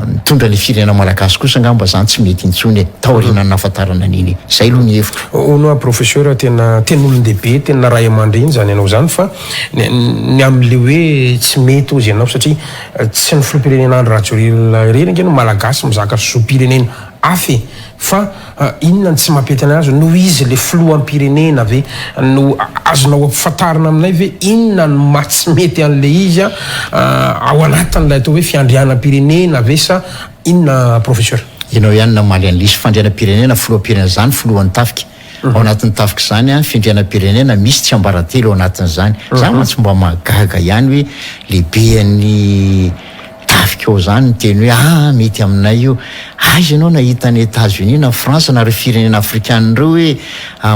mitondra le firenena malagasy kosa ngamba zany tsy mety intsony taorina ny nafatarana an'iny zay aloha ny hevitra ono professeur tena olon-dehibe tena ray aman-dreny zany ianao zany fa ny am'le hoe tsy mety ozy ianao satria tsy ny filoham-pirenena andro ratsioel reny angeno malagasy mizaka zoam-pirenena afy fa inona ny tsy mampety anazy no izy le filoham-pirenena ve no azonao ampifantarina aminay ve inona ny matsy mety an'le izy ao anatin'lay atao hoe fiandrianam-pirenena ve sa inona professeur ianao ihany namaly an'lisy fandrianam-pirenena filoham-pirenena zany filohan'ny tafika ao anatin'ny tafika zany findrianam-pirenena misy tsy ambaratelo ao anatin'izany za mantsy mba mahagaga ihany hoe lehibe ny tafikao zany teny hoe mety aminay io aizy ianao nahita ny États-Unis na France na reo firenena afrikany reo hoe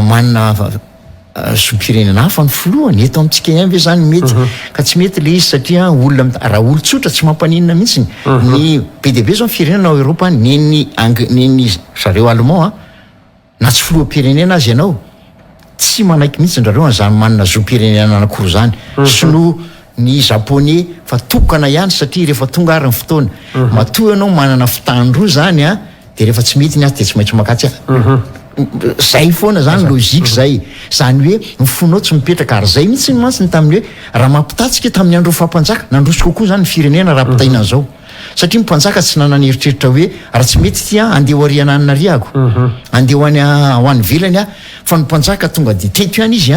manana zoam-pirenena hafa ny filohany eto amintsika ihany ve zany mety ka tsy mety le izy satria olona raha olo-tsotra tsy mampaninona mihitsy ny be de be zao ny firenena ao Europa neny zareo allemand na tsy filoham-pirenena azy ianao tsy manaiky mihitsy ndrareo an'izany manana zoam-pirenena anakoro zany sino ny japonais fa tokana ihany satria rehefa tonga ary ny fotoana matoa ianao manana fitandroa zany de rehefa tsy mety ny azy de tsy maintsy makatsy zay foana zany logika zay zany hoe mifonao tsy mipetraka ary zay mihitsy ny mantsy ny tamin'ny hoe raha mampitatsika tamin'ny andro fampanjaka nandroso kokoa zany ny firenena raha pitaina an'izao satria mpanjaka tsy nanany eritreritra hoe raha tsy mety ty andeha ho ariana any nariako andeha ho any velany fa ny mpanjaka tonga de teto ihany izy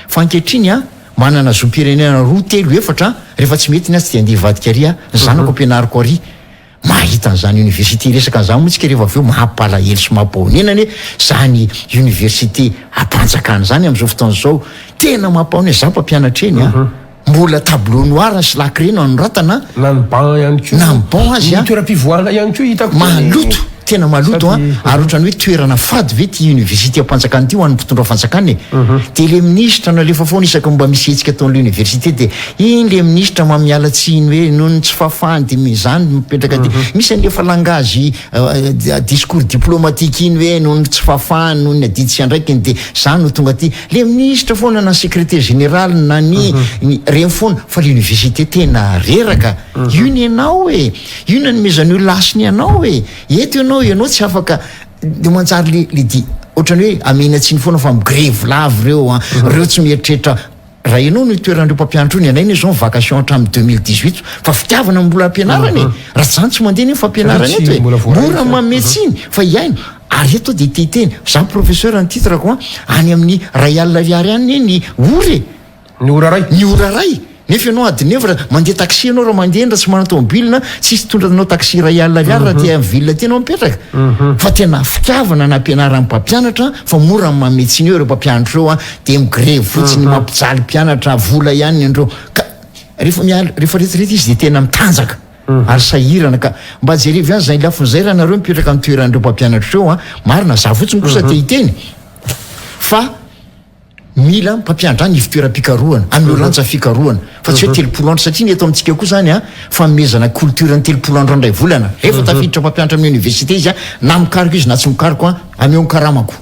fa ankehitriny manana zoam-pirenena roa telo efatra rehefa tsy mety ny azy de andeha hivadika ary ny zanako ampianariko ary mahita an'izany université resaka an'izany motsika rehefa aveo mahampalahelo sy mahampahonenany zany université ampanjakana zany am'izao fotoana zao tena mahampahony za mpampianatra eny mbola tableau noir sy lakrena anoratana na ny ban ihany ko na ny ban azy toeram-pivoahana ihany ko hitako maloto tena maloto ary ohatrany hoe toerana fady ve ty université ampanjakany ty ho an'ny mpitondra fanjakany de le ministre nalefa foana isaky mba misy hetsika ataon'le université de iny le ministre mamiala tsiny hoe noho ny tsy fafahany de mizany mipetraka de misy an'lefa langazy discours diplomatique iny hoe noho ny tsy fafahany noho ny adidy sy andraikiny de zany no tonga ty le ministre foana na secrétaire général na ny reny foana fa l'université tena reraka io ny ianao io na nomezan'io lasiny ianao eto ianao tsy afaka de manjary le di ohatrany hoe amenatsiny foana fa migrève lave reo tsy mieritreritra raha ianao no toerandreo mpampianatra ony anainy zao vacation hatramin'ny 2018 fa fitiavana mbola ampianarany raha zany tsy mandeha ny fampianarany eto hoe mora mametsiny fa iainy ary eto de teteny za professeur ny titrako any amin'ny ray alina ariary any ny ory ny ora ray nefa ianao adinevra mandeha taxi anao raha mandeha ndra tsy mana tomobilina tsisy tondranao taxi ray alina ariary raha tia ville tena mipetraka fa tena fitiavana na ampianaran'ny mpampianatra fa mora mametsiny eo reo mpampianatra eo de migré fotsiny mampijaly mpianatra vola ihany andreo ka rehefa retirety izy de tena mitanjaka ary sahirana ka mba jerevy any zay lafon'izay raha nareo mipetraka amin'ny toerandreo mpampianatra eo marina za fotsiny kosa te hiteny fa mila mpampianatra any ivitoeram-pikarohana amin'ny lanja fikarohana fa tsy hoe telopolo andro satria ny eto amintsika koa zany famezana culture ny telopolo andro andray volana rehefa tafiditra mpampianatra amin'ny université izy na mikariko izy na tsy mikariko ameo karamako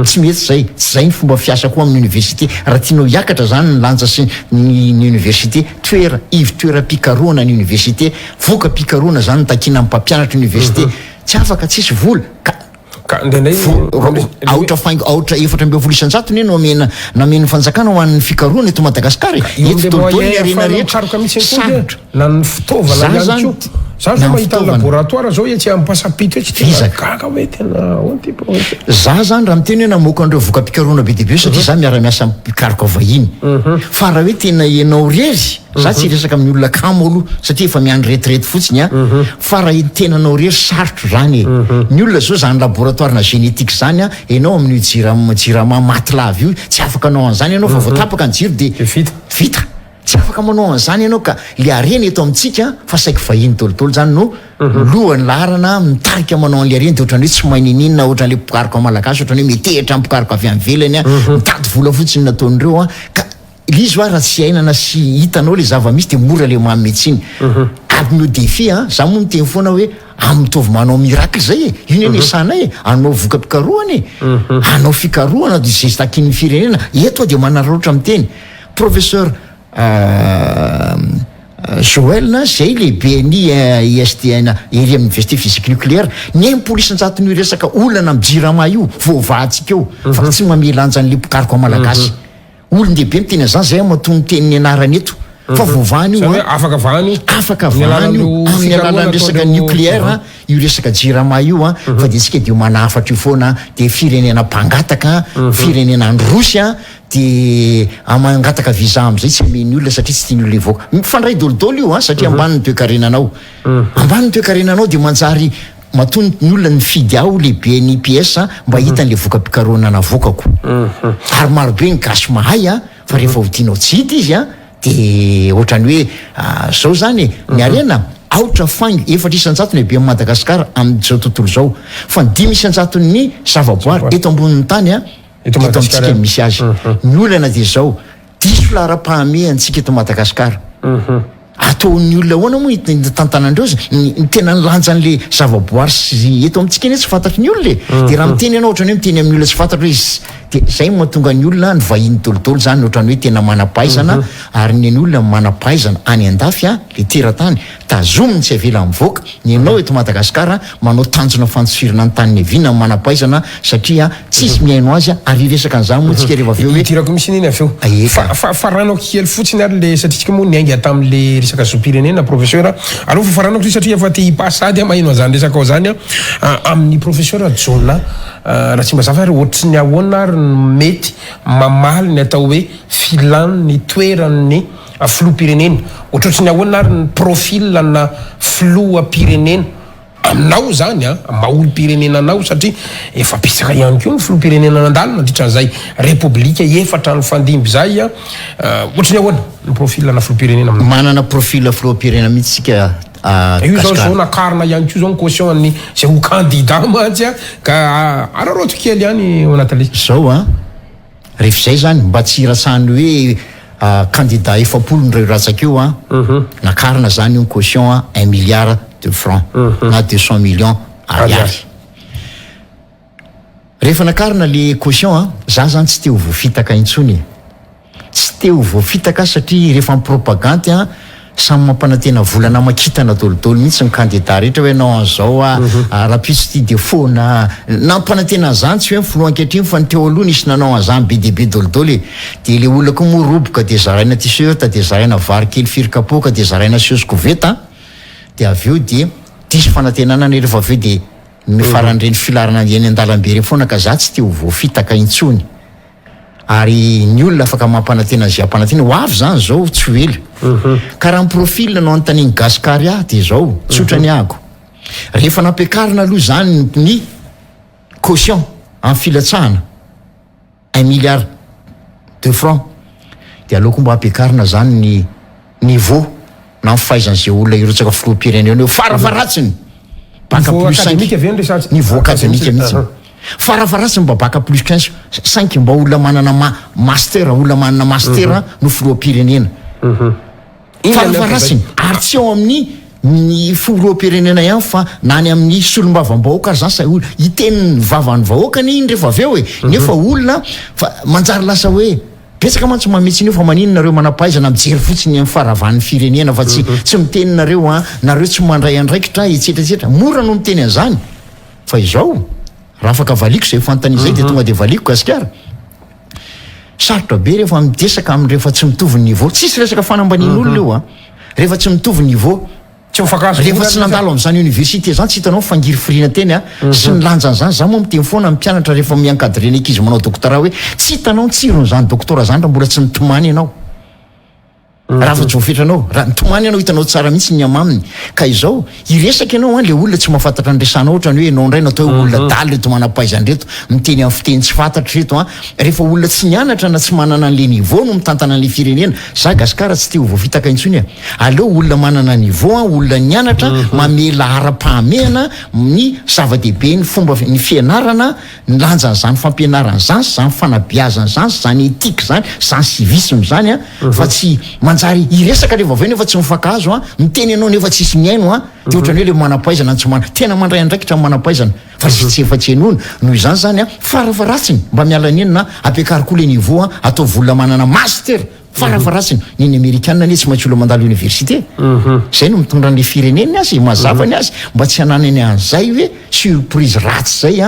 tsy mety zay tsy zay ny fomba fiasa koa amin'ny université raha tianao hiakatra zany ny lanja sy ny université ivitoeram-pikarohana ny université voka-pikarohana zany takina amin'ny mpampianatra université tsy afaka tsisy vola aotra efatra mbe volo isan-jato ny nameny fanjakana ho an'ny fikarohana eto Madagasikara eto tontolo ny arena rehetra sarotra na ny fitaovana ihany koa zany fa mahita laboratoire zao tsy ampasapito tsy tezakaka hoe tena ty za zany raha miteny hoe namoaka andreo voka-pikarohana be deabe satria za miara-miasa mpikariko vahiny fa raha hoe tena ianao rery za tsy resaka amin'ny olona kamo aloha satria efa miandry retirety fotsiny fa raha tenanao rery sarotro zany ny olona zao zany laboratoire na génétique zany ianao amin'ny jirama matelavy io tsy afaka anao an'izany ianao fa voatapaka ny jiro de vita tsy afaka manao an'izany ianao ka le arena eto amintsika fa saiko vahiny tolotolo zany no lohany larana mitarika manao an'le arena de ohatrany hoe tsy maininina ohatran'le mpikariko malagasy ohatrany hoe metehitra mpikariko avy amin'ny velany mitady vola fotsiny nataon'ireo ka izy raha tsy ainana sy hitanao le zava-misy de mora le mametsiny aby no défi za moa miteny foana hoe amitovy manao miracle zay iny eny sanay anao voka-pikarohany anao fikarohana de zay takin'ny firenena eto de manararaotra miteny professeur Joël zay lehibe ny ISTN ery amin'ny université physique nucléaire ny impolo isan-jaton'io resaka olana mijirama io voavahantsika eo fa tsy mamela anjan'le mpikariko malagasy olon-dehibe miteny zany zay mahatonga teniny anarany eto fa voavahany io afaka vahany amin'ny alalan'ny resaka nucléaire io resaka jirama io fa de tsika de manafatra io foana de firenena mpangataka firenena androsy de amangataka visa am'izay tsy ameny olona satria tsy tiany olona ivoaka mifandray dolodolo io satria ambaniny toe-karenanao ambaniny toe-karenanao de manjary matonony ny olona ny fidy ao lehibe ny pièce mba hitan'le voka-pikarohana navokako ary marobe ny gasy mahay fa rehefa hodinao jidy izy de ohatrany hoe zao zany ny arena aotra faingo efatra isan-jato lehibe amin'ny Madagasikara amin'izao tontolo zao fa 5 isan-jaton'ny zavaboary eto ambonin'ny tany eto amintsika misy azy ny olana de zao diso lara-pahame antsika eto Madagasikara ataon'ny olona hoana moa tantanandreo ny tena nilanjan'le zavaboary sy eto amintsika eny tsy fantatry ny olona de raha miteny ianao ohatrany hoe miteny amin'ny olona tsy fantatra hoe izy de zay mahatonga ny olona ny vahiny tolotolo zany ohatrany hoe tena manampaizana ary ny olona manampaizana any andafy le teratany tazominy tsy avela mivoaka ny anao eto Madagasikara manao tanjona fantsofirana ny tany neviana manampaizana satria tsisy miaino azy ary resaka an'izany moa tsika rehefa aveo hoe tirako misy niny aveo fa ranao kely fotsiny ary le satria tsika moa niainga tamin'le resaka zopirenena professeur aloha fa faranako ty satria efa te hipasady maheno an'izany resaka ao zany amin'ny professeur Jona raha tsy mba zafa ary ohatry ny ahoana ary mety mamaly ny atao hoe filany ny toerany filoham-pirenena ohatrotry ny ahoana ary ny profil na filoham-pirenena aminao zany maolo-pirenenanao satria efa pisaka ihany koa ny filoham-pirenena nandalo nandritra an'izay repoblika efatra ny fandimby zay ohatry ny ahoana ny profil na filoham-pirenena manana profil filoham-pirenena mihitsy tsika io zao nakarina ihany koa zao ny caution ny zay ho candidat mantsy ka araroto kely ihany ao anatin'le zao rehefa zay zany mba tsy iratsany hoe candidat 7 reo ratsakeo nakarina zany io ny caution 1 milliard de francs na 200 millions ariary rehefa nakarina le caution za zany tsy te ho voafitaka intsony tsy te ho voafitaka satria rehefa ny propagande samy mampanantena volana makitana dolodolo mihitsy ny candidat rehetra hoe nao an'izao rahapisy ty de fona nampanantena zany tsy hoe mifoloan-kehitriny fa ny teo aloha nisy nanao an'izany be deaibe dolidoly de le olona koa moa roboka de zaraina t-shirt de zaraina vary kely firikapoka de zaraina sioskoveta de avy eo de disy fanantenana ny rehefa avy eo de mifaran'ireny filarana eny an-dalambe reny foana ka za tsy te ho voafitaka intsony ary ny olona afaka mampanantena zay ampanantena ho avy zany zao tsy hoely ka raha ny profil nao antaniny gasikary de zao tsotra ny ago rehefa nampiakarina aloha zany ny caution amin'ny filatsahana 1 milliard de francs de aleoko mba ampiakarina zany ny niveau na mifaizan'izay olona irotsaka filoam-pirenena eo farafaratsiny baka plus 5 niveau académique mihitsy farafaratsiny mba baka plus 5 mba olona manana master olona manana master no filoam-pirenena farafaratsiny ary tsy eo amin'ny ny filoam-pirenena ihany fa na ny amin'ny solombavam-bahoaka zany sa iteniny vavan'ny vahoakany iny rehefa avy eo nefa olona fa manjary lasa hoe betsaka mantsy mametsy io fa maninonareo manampahaizana mijery fotsiny amin'ny faravan'ny firenena fa tsy miteninareo nareo tsy mandray andraikitra etsetraetsetra mora no miteny an'izany fa izao raha afaka valiko zay fantan'izay de tonga de valiko gasikara sarotra be rehefa midesaka amin'ny rehefa tsy mitovy niveau tsisy resaka fanambanin'olona eo rehefa tsy mitovy niveau rehefa tsy nandalo am'izany université zany tsy hitanao fangiry firina teny sy ny lanjan'zany za moa miteny foana mpianatra rehefa miankadrena ankizy manao doktora hoe tsy hitanao ny tsiron'zany doktora zany raha mbola tsy nitomany ianao raha fa tsy voafetranao raha nitomany ianao hitanao tsara mihitsy ny amaminy ka izao iresaka ianao le olona tsy mahafantatra ny resana ohatrany hoe ianao indray natao hoe olona daly reto manampaizany reto miteny amin'ny fiteny tsy fantatra reto rehefa olona tsy nianatra na tsy manana an'le niveau no mitantana an'le firenena za gasikara tsy te ho voafitaka intsony aleo olona manana niveau olona nianatra mamela ara-pahamehana ny zava-dehibe ny fomba ny fianarana ny lanjan'zany fampianaran'zany zany fanabiazan'zany zany etika zany zany civisme zany fa tsy manjary iresaka rehefa avy eo nefa tsy mifankazo miteny ianao nefa tsisy miaino de ohatrany hoe le manampaizana tsy tena mandray andraikitra ny manampaizana fa tsy efa-tsy enona noho izany zany farafaratsiny mba miala nenina ampiakary koa le niveau atao volona manana master farafaratsiny niny amerikanina anie tsy maintsy olo mandalo université zay no mitondra an'le fireneny azy mazavany azy mba tsy hananany an'izay hoe surprise ratsy zay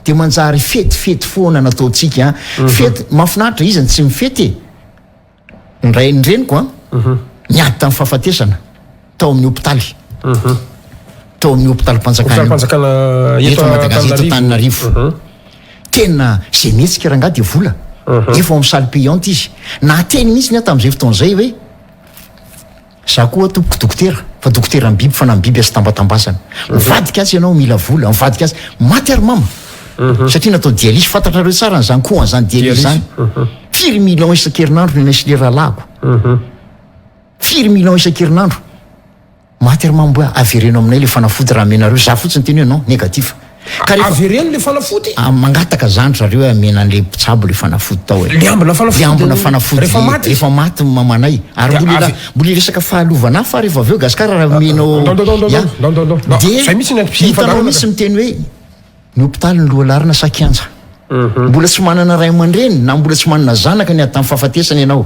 de manjary fetifety foana nataotsika fety mahafinaritra izy tsy mifety ndray nyreniko niady tamin'ny fahafatesana tao amin'ny hôpitaly tao amin'ny hôpitaly mpanjakana eto Madagasikara eto Antananarivo tena zay mihetsika raha ngah de vola efa amin'ny salle payante izy na teny mihitsy ny tamin'izay fotoan'izay hoe za koa tompoko dokotera fa dokotera ny biby fa na ny biby azy tambatambasana mivadika azy ianao mila vola mivadika azy maty ary mama satria natao dialyse fantatrareo tsara n'zany koa an'zany dialyse zany 4 millions isan-kerinandro ny naisy le rahalago 4 millions isan-kerinandro maty ary mambo avereno aminay le fanafody raha menareo za fotsiny teny hoe non négatif avereno le fanafody mangataka zany zareo amena an'le mpitsabo le fanafody tao liambona fanafody rehefa maty mamanay ary mbola resaka fahalovana fa rehefa avy eo gasikara raha menao de hitanao misy miteny hoe ny hôpitaly ny lohalarina sakianja mbola tsy manana ray aman-dreny na mbola tsy manana zanaka ny tamin'ny fahafatesana ianao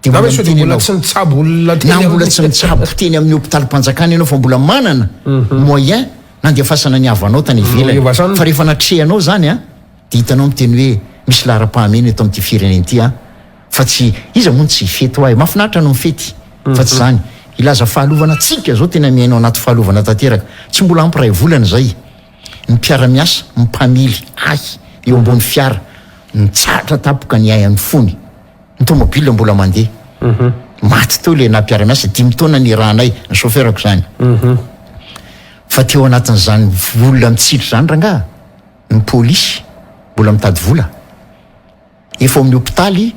de mbola tsy mitsabo olona na mbola tsy mitsabo teny amin'ny hôpitaly mpanjakana ianao fa mbola manana moyen nandefasana ny avanao tany ivelany fa rehefa natrehanao zany de hitanao miteny hoe misy lara-pahamena eto amin'ity firenena ity fa tsy iza moa tsy fety ho mahafinaritra no mifety fa tsy zany ilaza fahalovana tsika zao tena miainao anaty fahalovana tanteraka tsy mbola ampiray volana zay ny mpiara-miasa mpamily eo ambony fiara nitsatra tapoka ny ay an'ny fony ny tomobile mbola mandeha maty teo le na mpiara-miasa 5 taona ny rahanay ny chauffeurako zany fa teo anatin'zany volona mitsitry zany rangah ny polisy mbola mitady vola efa amin'ny hôpitaly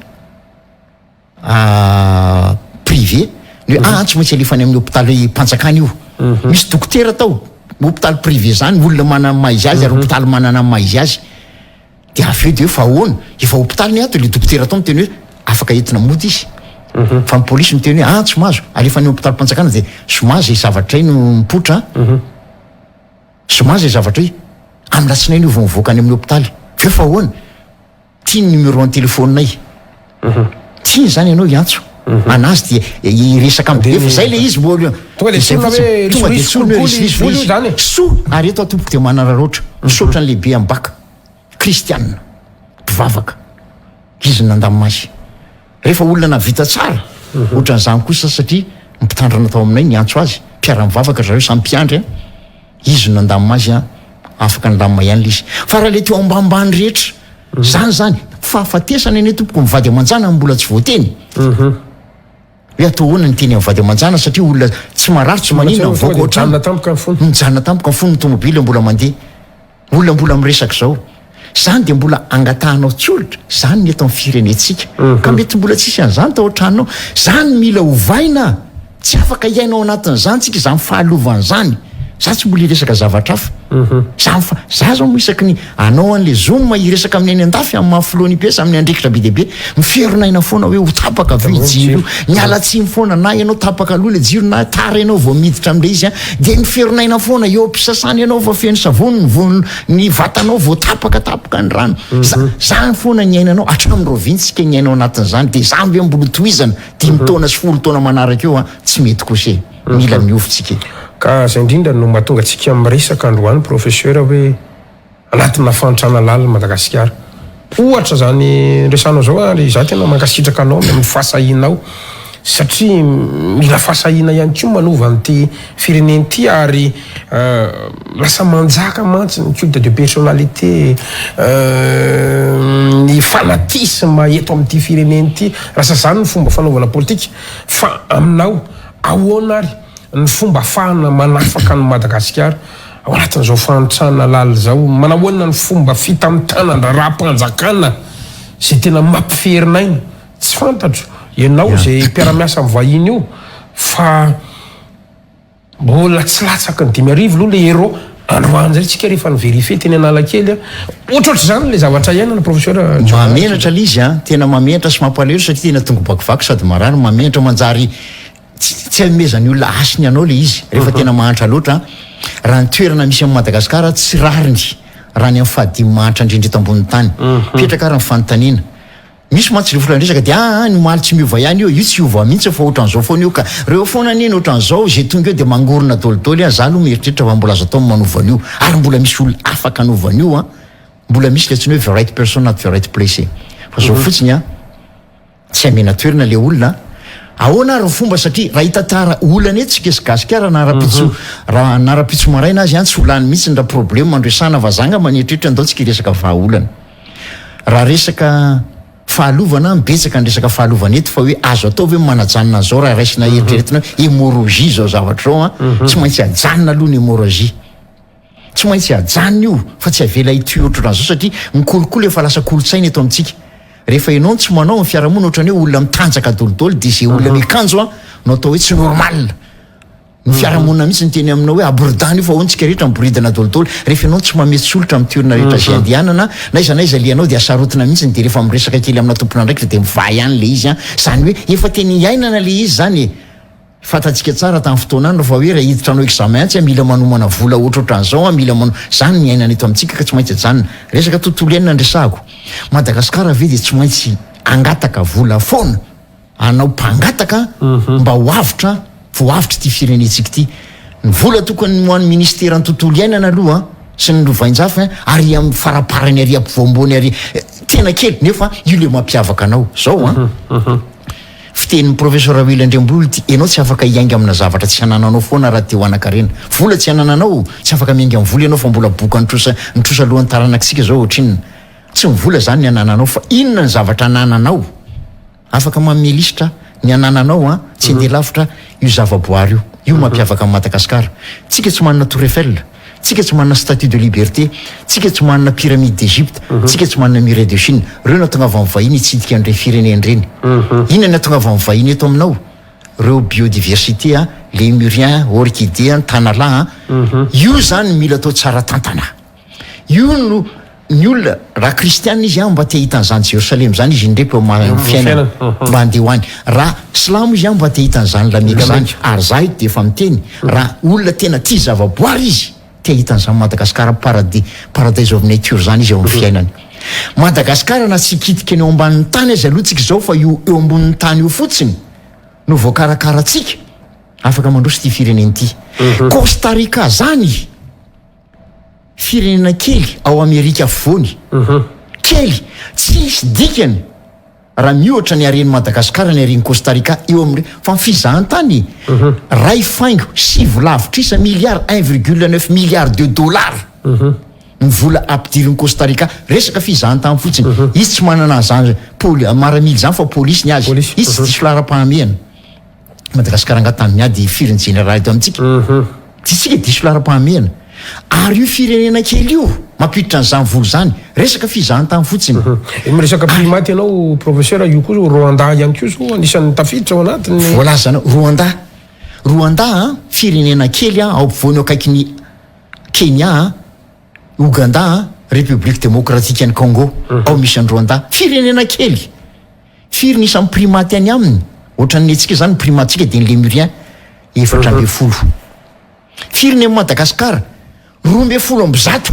privé ny hoe tsy maintsy alefany amin'ny hôpitaly mpanjakana io misy dokotera tao hôpitaly privé zany olona manana maizy azy ary hôpitaly manana maizy azy de aveo de hoe fa ahoana efa hôpitaly ny ato le dokotera tao miteny hoe afaka entina mody izy fa ny polisy miteny hoe tsy mahazo alefa ny hôpitaly mpanjakana de somazy zavatra iny mipotra somazy zavatra io amin'ny latsinainy io vomivoaka any amin'ny hôpitaly fa ahoana tia ny numéro ny telefoninay tia zany ianao iantso anazy dia iresaka am'efa zay le izy Tonga de solona hoe tonga de solona voly io zany e. soa ary eto atompoka dia manararoatra misaotra ny lehibe ambaka kristianina mpivavaka izy nandamazy rehefa olona na vita tsara ohatran'izany kosa satria mpitandrana tao aminay niantso azy mpiara-mivavaka zareo samy mpiandry izy nandamazy afaka nylama ihany le izy fa raha le teo ambambany rehetra zany fahafatesana eny tompoko mivady amanjana mbola tsy voateny hoe atao hoana ny teny mivady amanjana satria olona tsy marary tsy manina mivoaka ohatrany tampoka ny fony mijanona tampoka ny fony ny tomobily mbola mandeha olona mbola miresaka zao zany dia mbola angatahanao tsolotra zany ny eto amin'ny firenetsika ka mety mbola tsisy an'izany tao an-tranonao zany mila hovaina tsy afaka iainao anatin'izany tsika zany fahalovan'izany za tsy mbola iresaka zavatra hafa za zao moisaky ny anao an'le zoma iresaka amin'ny any andafy amin'ny mahafoloany piasa amin'ny andrikitra be deaibe miferonaina foana hoe ho tapaka ave jiro miala tsiny foana na ianao tapaka aloha le jiro na tara ianao vao miditra am'le izy dia miferonaina foana eo ampisasany ianao vao feno savony ny vatanao vao tapaka ny rano zany foana ny ainanao hatramin'ny rovintsika ny ainao anatin'izany dia zany hoe mbola toizana 10 taona sy 10 taona manaraka eo tsy mety kose mila miofotsika ka zay indrindra no mahatonga atsika miresaka androany professeur hoe anatina fantrana lala Madagasikara ohatra zany resanao zao ary za tena mankasitraka anao amin'ny fahasahinao satria mila fahasahiana ihany koa manova n'ity fireneny ity ary lasa manjaka mantsy ny culte de personnalité ny fanatisme eto amin'ity fireneny ity lasa zany ny fomba fanaovana politika fa aminao ahoana ary ny fomba fahana manafaka ny Madagasikara ao anatin'izao fantrana lala zao manahoana ny fomba fita amin'ny tanana raha-mpanjakana zay tena mampiferinayna tsy fantatro ianao zay mpiara-miasa amin'ny vahiny io fa mbola tsy latsaka ny 5 arivo aloha le héros androany zay tsika rehefa nyverifie teny analakely ohatroatra zany le zavatra iainana professeur mamenatra le izy tena mamenatra sy mampalahelo satria tena tonga bakivaky sady marary mamenatra manjary tsy amezany olona asiny anao le izy rehefa tena mahantra loatra raha ny toerana misy amin'ny Madagasikara tsy rariny raha ny amin'ny fahadimy mahantra indrindra eto ambony tany petraka raha ny fanontaniana misy mantsy le volandresaka dia ny maly tsy miova ihany io tsy iova mihitsy fa ohatran'izao foana io ka reo foana neny ohatran'izao zay tonga eo dia mangorona dolidoly za aloha mieritreritra fa mbola azo atao manovan'io ary mbola misy olona afaka anovan'io mbola misy le tsy hoe the right person at the right place fa zao fotsiny tsy amena toerana le olona ahoana ary fomba satria raha hitatara olana eto tsika Gasikara raha nara-pitso maraina azy tsy olany mihitsy raha problème mandresana vazanga manetritritra ndao tsika resaka vahaolana raha resaka fahalovana mbetsaka ny resaka fahalovana eto fa hoe azo atao hoe manajanona zao raha raisina eritreretina hémorragie zao zavatra zao tsy maintsy ajanona aloha ny hémorragie tsy maintsy ajanona io fa tsy avela ity ohatran'izao satria mikolokolo efa lasa kolotsaina eto amintsika rehefa ianao tsy manao ny fiarahamonina ohatrany hoe olona mitanjaka dolidoly dia zay olona mikanjo no atao hoe tsy normal ny fiarahamonina mihitsy ny teny aminao hoe abordany io fa hoantsika rehetra miboridana dolidoly rehefa ianao tsy mametsy olotra amin'ny toerana rehetra zay andehanana naiza le ianao dia asarotina mihitsy dia rehefa miresaka kely amina tompona ndraikitra dia mivaha ihany le izy zany hoe efa teny iainana le izy zany fatatsika tsara tamin'ny fotoana any fa hoe raha hiditra anao examen tsy mila manomana vola ohatrohatran'izao mila zany ny iainana eto amintsika ka tsy maintsy ajanona resaka tontolo iainana ndresahako Madagasikara ve dia tsy maintsy angataka vola foana anao mpangataka mba hoavitra voavitra ty firenetsika ity ny vola tokony ho an'ny ministera ny tontolo iainana aloha sy ny lovainjafy ary amin'ny faraparany ary ampivoambony ary tena kely nefa io le mampiavaka anao zao fitenin'ny professeur Willy Andrembolo ty ianao tsy afaka iainga amina zavatra tsy anananao foana raha teo anakarena vola tsy anananao tsy afaka miainga amin'ny vola ianao fa mbola boka nitrosa alohan'ny taranakisika zao ohatrinona tsy mivola zany ny anananao fa inona ny zavatra anananao afaka mamelisitra ny anananao tsy andeha lavitra io zavaboary io mampiavaka amin'ny Madagasikara tsika tsy manana Tour Eiffel tsika tsy manana statue de liberté tsika tsy manana pyramide d'Égypte tsika tsy manana muraille de Chine reo na tonga avy amin'ny vahiny hitsidika an'ireny fireneny reny inona na tonga avy amin'ny vahiny eto aminao reo biodiversité lémurien orchidée tanala io zany mila atao tsara tantana io no ny olona raha kristianina izy mba te hitan'izany Jérusalem zany izy indreky fiainana mba andeha hoany raha silamo izy mba te hitan'izany lameka zany ary za ito dia efa miteny raha olona tena tia zavaboary izy te hitan'izany Madagasikara paradise of nature zany izy eo amin'ny fiainany Madagasikara na tsy hikitika ny eo ambanin'ny tany azy aloha tsika zao fa io eo ambonin'ny tany io fotsiny no voakarakaratsika afaka mandroso ty fireneny ty. Costa Rica zany firenena kely ao Amerika afovoany, kely tsisy dikany raha mihoatra ny areny Madagasikara ny areny Costa Rica eo amin'ny fa fizahantany ray faingo 7 lavitra milliard 1,9 milliard de dollars ny vola ampidiriny Costa Rica resaka fizahantany fotsiny. Izy tsy manana zany maramily zany fa polisy ny azy, izy tsy diso laharam-pahamehana. Madagasikara angatany miady firenena général eto amintsika tsika diso laharam-pahamehana ary io firenena kely io mampiditra n'izany volo zany resaka fizahantany fotsiny. Miresaka primaty ianao professeur, io koa Rwanda ihany koa zao anisan'ny tafiditra ao anatiny. Voalazana Rwanda firenena kely ao ampovoany eo akaikin'ny Kenya, Ouganda, République démocratique ny Congo, ao misy ny Rwanda, firenena kely. Firy nisan'ny primaty any aminy ohatran'ny antsika zany primatsika de ny Lémurien 420. Firy ny Madagasikara 12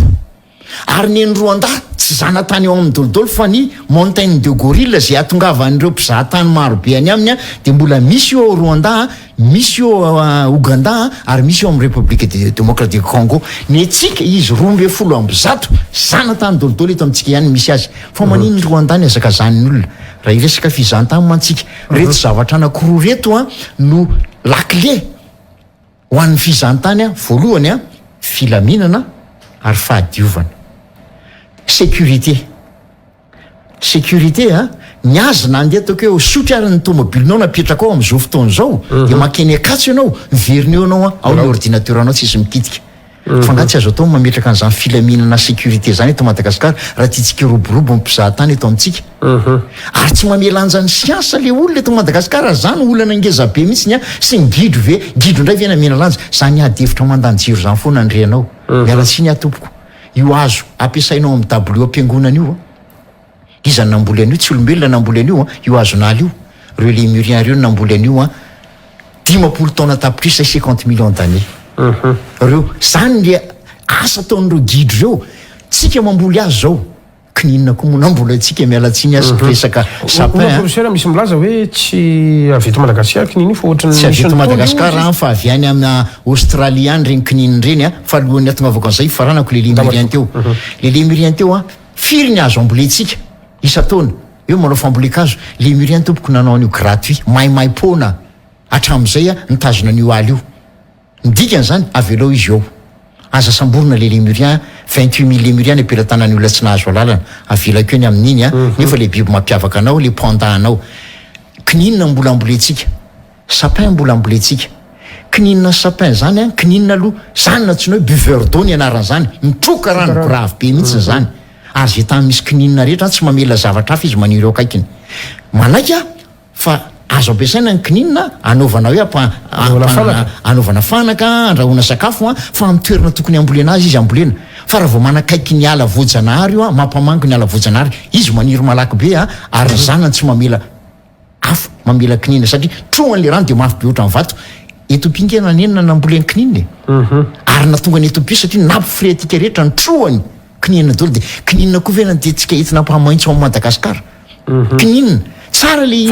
ary ny Rwanda tsy zanatany eo amin'ny dolodolo fa ny montagne de gorille zay atongavan'ireo mpizahatany maro be any aminy de mbola misy eo Rwanda, misy eo Ouganda ary misy eo amin'ny République démocratique Congo. Ny antsika izy 12 zanatany dolodolo eto amintsika ihany misy azy fa manino Rwanda ny azaka zanyn'olona raha iresaka fizahantany mantsika reto zavatra anankiroa reto no lakle ho an'ny fizahantany voalohany filaminana ary fahadiovana. Sécurité ny azy na andeha ataoko hoe sotry ary ny tomobilinao napetraka ao amin'izao fotoana zao de makeny akatso ianao veriny eo anao ao ny ordinateur anao tsy izy mikitika. Fa nga tsy azo atao mametraka an'izany filaminana sécurité zany eto Madagasikara raha tiatsika roborobo ny mpizahatany eto amintsika. Ary tsy mamelanja ny siansa le olona eto Madagasikara zany olana ngeza be mihitsy sy ny gidro ndray vena mena lanja zany adevitra mandany jiro zany foana andrenao. Mialatsiny tompoko io azo ampiasainao amin'ny W am-piangonana io iza namboly an'io tsy olombelona namboly an'io io azonaly io reo Lémurien reo namboly an'io 10 taona tapitrisa 50 millions d'années. Reo zany le asa ataon'ireo gidro reo tsika mamboly azy zao kininona koa moa namboly atsika mialatsiny azy resaka sapin. Professeur misy milaza hoe tsy avy eto Madagasikara kininy fa ohatrany tsy avy eto Madagasikara fa avy any amina Australie any reny kininy reny fa alohan'ny atongavako an'izay faranako le Lémurien teo. Le Lémurien teo firy ny azo amboletsika isa-taona eo manao fambolekazo Lémurien tompoko nanao an'io gratuit maimai-pona hatramin'izay nitazona an'io aly io. Ny dikany zany avelao izy eo aza samborona le Lémurien 28 000 Lémurien epelatana ny olona tsy nahazo alalana avelako eny amin'iny nefa le biby mampiavaka anao le panda anao. Kininina mbola amboletsika sapin mbola amboletsika kininina sapin zany kininina aloha zany natsoina hoe buveur d'eau ny anaran'izany mitroka rano grave be mihitsy zany ary zay tany misy kininina rehetra tsy mamela zavatra hafa izy maniry eo akaikiny malaika fa azo ampiasaina ny kininina anaovana hoe anaovana fanaka andrahoana sakafo fa amin'ny toerana tokony ambolena azy izy ambolena fa raha vao manakaiky ny ala voajanahary io mampamango ny ala voajanahary izy maniry malaky be ary ny zanany tsy mamela afo mamela kininina satria troan'le rano de mafy be ohatran'ny vato. Etopia nanenina namboleny kininina ary natonga ny Etopia satria nampifretika rehetra ny troany kininina dolo de kininina koa vena de tsika entina mpahamaintso amin'ny Madagasikara. Kininina tsara le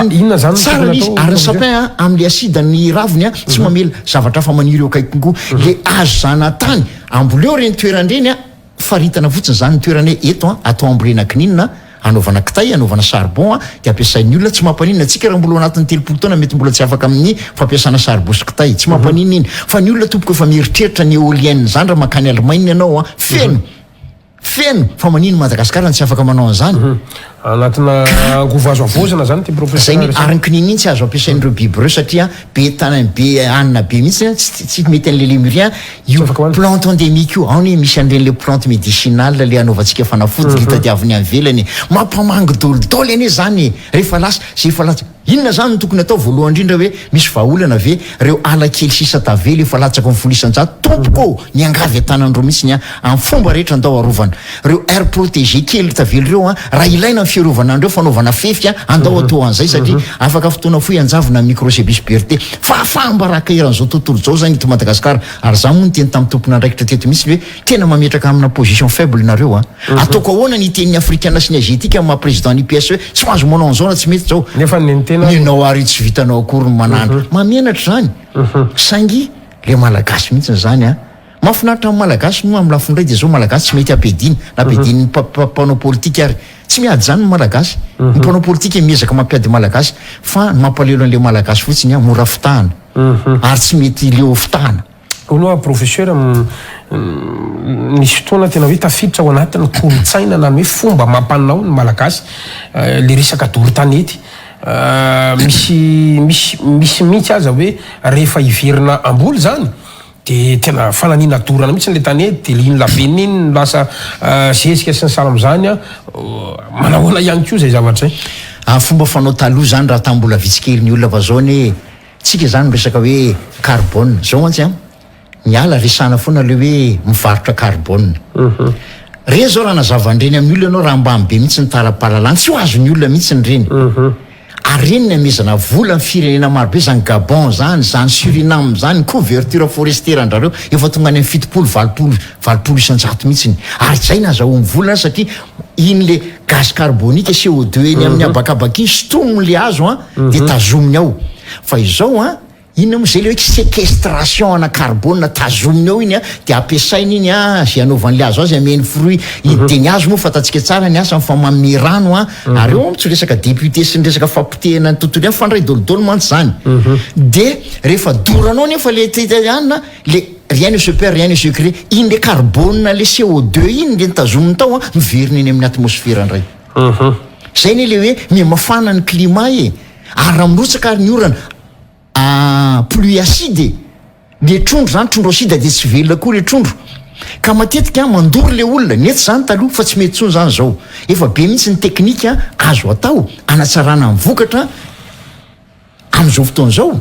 tsara izy ary ny sapin amin'ny asida ny raviny tsy mamela zavatra fa maniry eo akaikiny koa le azo zanatany amboleo reny toerandreny faritana fotsiny zany ny toerany eto atao ambolena kininina anaovana kitay anaovana charbon de ampiasain'ny olona tsy mampanina atsika raha mbola anatin'ny 3 taona mety mbola tsy afaka amin'ny fampiasana charbon sy kitay tsy mampanina iny fa ny olona tompoko efa mieritreritra ny éolienne zany raha makany Allemagne ianao feno fa manino Madagasikara tsy afaka manao an'izany anatina angovo azo avozana zany ty professeur. Zay ary ny kininina iny tsy azo ampiasain'ireo biby reo satria be tanany be anina be mihitsy tsy mety an'le Lémurien io plante endémique io ao ny misy an'ireny le plante médicinale le anaovantsika fanafody hitadiaviny amin'ny velany mampamango dolodolo ane zany rehefa lasa zay efa lasa inona zany no tokony atao voalohany indrindra hoe misy vahaolana ve reo ala kely sisa tavely efa latsaka ny folisan-jato tompoko ny angavy atanandreo mihitsy ny amin'ny fomba rehetra andao arovana reo air protégé kely tavely reo raha ilaina fiarovana andreo fanaovana fefy andao atao an'izay satria afaka fotoana foy anjavona microcebus berté fambaraka eran'izao tontolo zao zany eto Madagasikara ary za moa nyteny tamin'ny tompona andraikitra teto mihitsy hoe tena mametraka amina position faible nareo ataoko ahoana ny teniny africaine sy ny aziatika maha président IPS hoe tsy mahazo manao an'izao na tsy mety zao nefa nentena ninao ary tsy vitanao akory ny manana mamenatra zany sangy le malagasy mihitsy zany mahafinaritra amin'ny malagasy moa amin'ny lafindray dia zao malagasy tsy mety ampediny napediny mpanao politika ary tsy miady zany ny malagasy ny mpanao politika miezaka mampiady malagasy fa mampalelo an'le malagasy fotsiny mora fitahana ary tsy mety leo fitahana oloha professeur nisy fotoana tena hoe tafiditra ao anatin'ny kolotsaina na hoe fomba mampanao ny malagasy le resaka doro-tanety misy mihitsy aza hoe rehefa iverina amboly zany de tena fananina dorana mihitsy le tanety de iny labeniny lasa zezika sy ny salam zany manahoana ihany koa zay zavatra fomba fanao taloha zany raha tambola vitsikely ny olona vazony tsika zany resaka hoe carbone zao mantsy miala resana foana le hoe mivarotra carbone reny zao raha nazavandreny amin'ny olona anao raha mbamy be mihitsy ny tara-pahalalana tsy ho azony olona mihitsy ny reny ary reny ny amezana vola ny firenena marobe zany Gabon zany Suriname zany couverture forestière andrareo efa tonga any amin'ny fitopolo valopolo isan-jato mihitsiny ary zay nazahoany volana satria iny le gaz carbonique CO2 eny amin'ny abakabaka iny sotomony le azo de tazominy ao fa izao inona moa zay le hoe séquestration ana carbone tazominy ao iny de ampiasainy iny zay anaovan'le azo azy ameny fruit de ny azo moa fatatsika tsara ny asa mifamamy rano ary eo tsy resaka député sy ny resaka fampitehana ny tontolo ihany fandray dolodolo mantsy zany de rehefa doranao nefa le titana le rien ne se perd rien ne se crée iny le carbone le CO2 iny le nitazominy tao miverina eny amin'ny atmosphère ndray zay ne le hoe mimafana ny climat ary raha mirotsaka ary ny orana pluie acide le trondro zany trondro acide de tsy velona koa le trondro ka matetika mandory le olona nety zany taloha fa tsy mety tsony zany zao efa be mihitsy ny teknika azo atao anatsarana ny vokatra amin'izao fotoana zao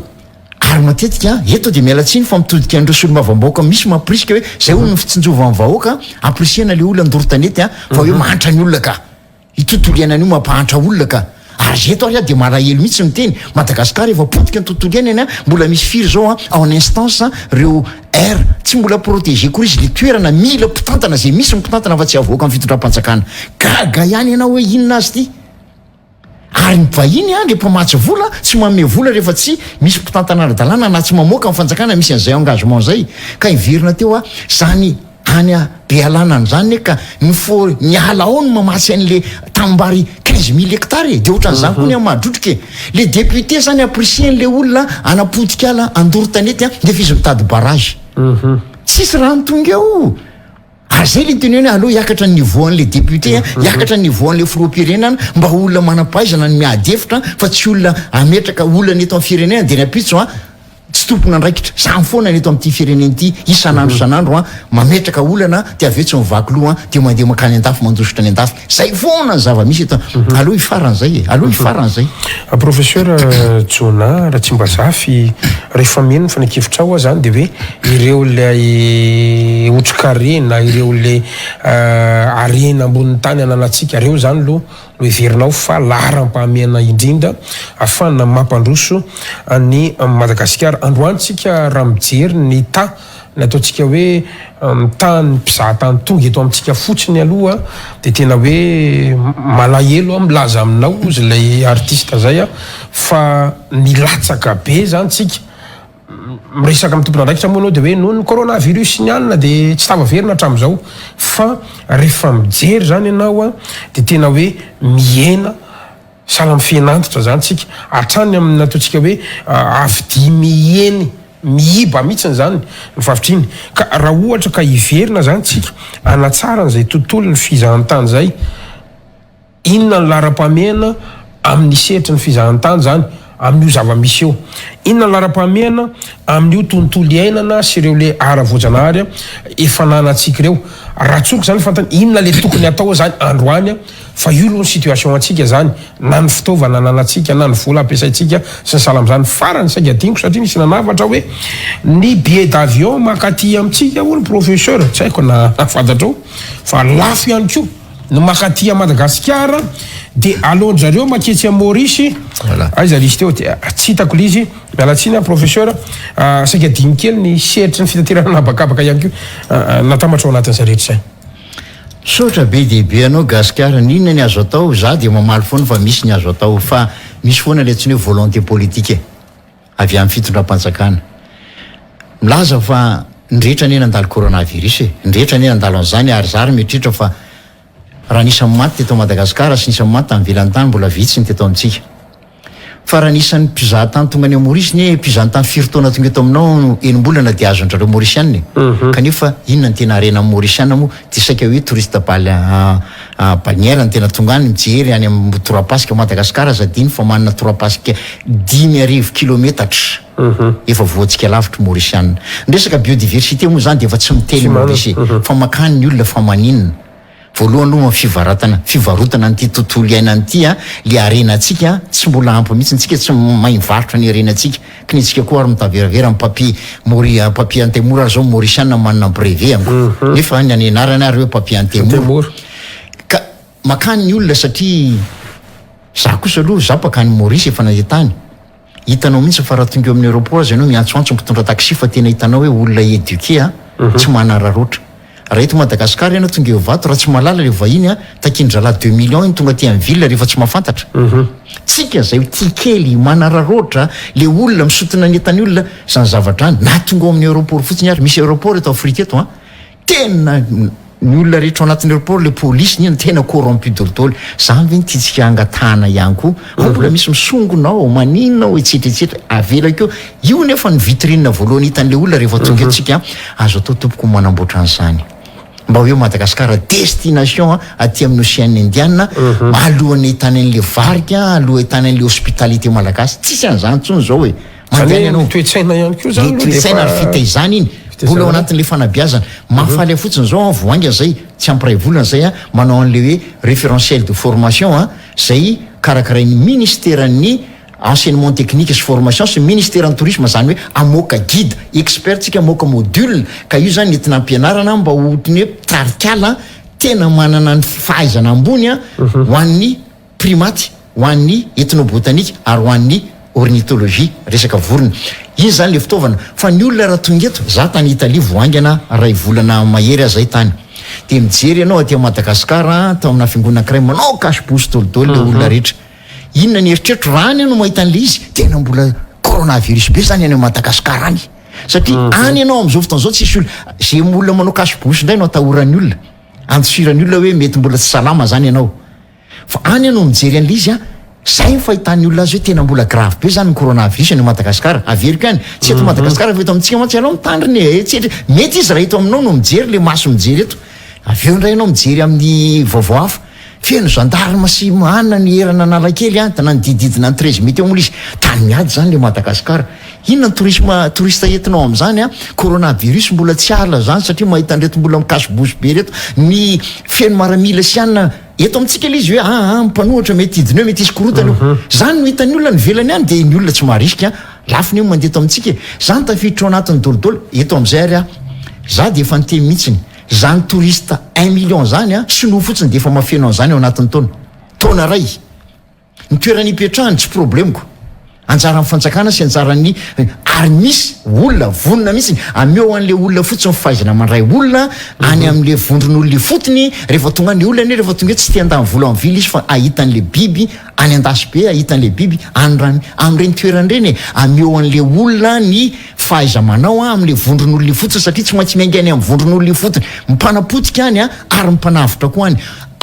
ary matetika eto de mialatsiny fa mitodika andreo solomavambahoaka misy mampirisika hoe zay olona fitsinjovan'ny vahoaka ampirisiana le olona ndoro-tanety fa hoe mahantra ny olona ka itontolo iainan'io mampahantra olona ka ary eto ary de marahelo mihitsy miteny Madagasikara efa potika ny tontolo iainany mbola misy firy zao en instance reo air tsy mbola protégé koa izy le toerana mila mpitantana zay misy mpitantana fa tsy avoaka amin'ny fitondram-panjakana gaga ihany ianao hoe inona azy ty ary ny vahiny le mpamatsy vola tsy manome vola rehefa tsy misy mpitantana ara-dalàna na tsy mamoaka amin'ny fanjakana misy an'izay engagement zay ka iverina teo zany any be alanany zany ka ny ala ao no mamatsy an'le tambary 15 000 hectares de ohatran'izany koa ny mahadrotrike le député zany apprécien'le olona anapodika ala andoro-tanety de fizy mitady barrage tsisy rano tonga ao ary zay le teny hoe aloha hiakatra ny niveau an'le député hiakatra ny niveau an'le filoham-pirenena mba olona manam-pahaizana ny miady hevitra fa tsy olona ametraka olona eto amin'ny firenena de ny apitso tsy tompona andraikitra zany foana neto amin'ity fireneny ity isanandro mametraka olana de aveo tsy mivaky loha de mandeha makany an-dafy mandositra any an-dafy zay foana ny zava-misy eto aloha ifaran'zay professeur Jona raha tsy mba zafy rehefa meno fanekevitra ao zany de hoe ireo le otrikare na ireo le arena ambon'ny tany ananatsika reo zany lo iverinao fa laharam-pahamena indrindra afana mampandroso ny Madagasikara androantsika raha mijery ny ta nataontsika hoe tany mpizahatany tonga eto amintsika fotsiny aloha de tena hoe malahelo milaza aminao izy lay artiste zay fa nilatsaka be zany tsika miresaka amin'ny tompona andraikitra moa anao de hoe noho ny coronavirus nianina de tsy tava verina hatramin'izao fa rehefa mijery zany ianao de tena hoe miena sahala mifianantitra zany tsika hatrany amin'ny ataontsika hoe avy miheny miiba mihitsiny zany ny favitriny ka raha ohatra ka iverina zany tsika anatsara n'izay tontolo ny fizahantany zay inona ny lara-pamena amin'ny seritry ny fizahantany zany amin'io zava-misy eo inona lara-pamena amin'io tontolo iainana sy ireo le ara-voajanahary efa nanatsika ireo raha tsoky zany fantany inona le tokony atao zany androany fa io aloha ny situation atsika zany na ny fitaovana nanatsika na ny vola ampiasaitsika sy ny salam zany farany saika adiniko satria nisy nanavatra hoe ny billet d'avion makaty amintsika ho ny professeur tsy haiko na fantatra fa lafo ihany koa no makaty a Madagasikara de alondrareo maketsy a Maurice aiza lisy teo tsy hitako lizy mialatsiny professeur saika dimy kely ny seritry ny fitaterana nabakabaka ihany keo natamatra ao anatin'izay rehetra zay sotra be dehibe anao Gasikara ninona ny azo atao za de mamaly foana fa misy ny azo atao fa misy foana le tsy hoe volonté politique avy amin'ny fitondram-panjakana milaza fa ndrehetra ny nandalo coronavirus ndrehetra ny nandalo an'izany ary zary mitritra fa raha nisan'ny maty teto Madagasikara sy nisan'ny maty amin'ny velantany mbola vitsy ny teto amintsika fa raha nisan'ny mpizahatany tonga any Maurice ny mpizahatany firy-taona tonga eto aminao enim-bolana de azondrareo Mauricianina kanefa inona ny tena arena Mauricianina moa ty saika hoe touriste balnière ny tena tonga any mijery any amin'ny torapasika Madagasikara zadiny fa manana torapasika 10,000 kilometatra efa voatsika lavitra Mauricianina ndresaka biodiversité moa zany de efa tsy mitely Maurice fa makany ny olona fa maninona voalohany aloha fivarotana an'ity tontolo iainan'ity le arenantsika tsy mbola ampy mihitsy ntsika tsy mahay mivarotra ny arenantsika kinitsika koa ary mitaveravera amin'ny papier antemora zao Mauricianina manana brevet nefa ny anenarana ary hoe papier antemora ka makany ny olona satria za kosa aloha za pakany Maurice efa nandeha hitanao mihitsy fa raha tonga eo amin'ny aéroport zay anao miantsoantso mpitondra taxi fa tena hitanao hoe olona éduqué tsy manararotra raha eto Madagasikara ianao tonga eo vato raha tsy malala le vahiny takin-drala 2 millions iny tonga ty amin'ny ville rehefa tsy mahafantatra tsika zay tia kely manararotra le olona misotona ny entany olona zany zavatra any na tonga ao amin'ny aéroport fotsiny ary misy aéroport eto Afrika eto tena ny olona rehetra ao anatin'ny aéroport le police ny tena corrompu dolodoly zany ve nititsika angatana ihany koa mbola misy misongonao maninao etsetretsetra avelakeo io nefa ny vitrine voalohany hitan'le olona rehefa tonga etsika azo atao tompoko manamboatra an'izany mba hoe Madagasikara destination aty amin'ny Océan Indiana alohan'ny hitany an'le varika aloha hitany an'le hospitalité malagasy tsisy an'izany tsony zao hoe mandeha ianao toetsaina ihany koa zany toetsaina ary fitaizany iny mbola ao anatin'le fanabiazana mahafaly fotsiny zao voainga zay tsy ampiray volana zay manao an'le hoe référentiel de formation zay karakarain'ny ministèren'ny enseignement technique sy formation sy ministère en tourisme zany hoe amoaka guide expert tsika amoaka module ka io zany entina ampianarana mba ohatriny hoe tarikala tena manana ny fahaizana ambony ho an'ny primaty ho an'ny ethnobotanika ary ho an'ny ornithologie resaka vorona iny zany le fitaovana fa ny olona raha tonga eto za tany Italie voangana ray volana mahery azay tany de mijery ianao aty Madagasikara tao amina fiangonana ankiray manao cache-bouche tolotolo le olona rehetra inona ny eritreritro raha any anao mahita an'le izy tena mbola coronavirus be zany any Madagasikara any satria any ianao am'izao fotoana zao tsisy olona zay olona manao cache-bouche indray no atahoran'ny olona andosirany olona hoe mety mbola tsy salama zany ianao fa any ianao mijery an'le izy zay fahitany olona azy hoe tena mbola grave be zany ny coronavirus any Madagasikara averiko any tsy eto Madagasikara fa eto amintsika mantsy ianao mitandriny etsetra mety izy raha eto aminao no mijery le maso mijery eto avy eo indray ianao mijery amin'ny vaovao hafa feno gendarme sy mahana ny erana analakely tana ny dididina ny 13 mety eo mola izy tany miady zany le Madagasikara inona ny touriste entinao am'izany coronavirus mbola tsy ala zany satria mahita an'ireto mbola mikasy-bosy be reto ny feno maramila sy anina eto amintsika le izy hoe mpanohatra mety hidiny eo mety isy korotany eo zany no hitan'ny olona ny velany any de ny olona tsy maharisika lafiny eo mandeha eto amintsika zany tafiditra ao anatin'ny dolodolo eto am'izay ary za de efa niteny mihitsiny zany touriste 1 million zany sinoa fotsiny de efa mafeno an'izany ao anatin'ny taona ray ny toerany ipetrahany tsy problemko anjaran'ny fanjakana sy anjaran'ny ary misy olona vonona mihitsy ameo an'le olona fotsiny fahaizana mandray olona any am'le vondron'olona fotony rehefa tonga ny olona rehefa tonga tsy tia andany vola amin'ny vily izy fa ahitan'le biby any andasy be ahitan'le biby anyrany am'ireny toeran'ireny ameo an'le olona ny fahaiza-manao am'le vondron'olona fotony satria tsy maintsy miainga any amin'ny vondron'olona fotony mipanapotika any ary mpanavitra koa any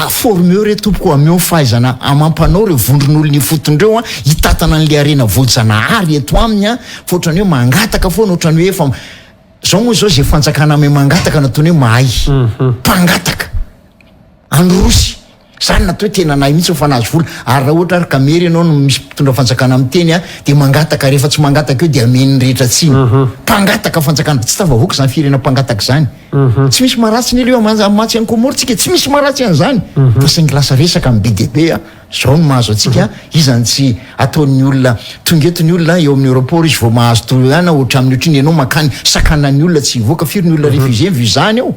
formeo re tompoko ameo fahaizana amampanao reo vondron'olona fotondreo hitatana an'le arena voajanahary eto aminy fa ohatrany hoe mangataka foana ohatrany hoe efa zao moa zao zay fanjakana ame mangataka nataony hoe mahay mpangataka androsy zany natao hoe tena nahy mihitsy fa nahazo vola ary raha ohatra ary kamery ianao no misy mpitondra fanjakana am'teny de mangataka rehefa tsy mangataka eo de ameny rehetra tsiny mpangataka fanjakana tsy tavavoaka zany firena mpangataka zany tsy misy maratsy ny leo matsy any komoritsika tsy misy maratsy an'izany fa saingy lasa resaka amin'ny be dehibe zao no mahazo atsika izany tsy ataon'ny olona tonga etony olona eo amin'ny aéroport izy vao mahazo toroana ohatra amin'ny ohatriny ianao makany sakana ny olona tsy hivoaka firy ny olona refugé vizany eo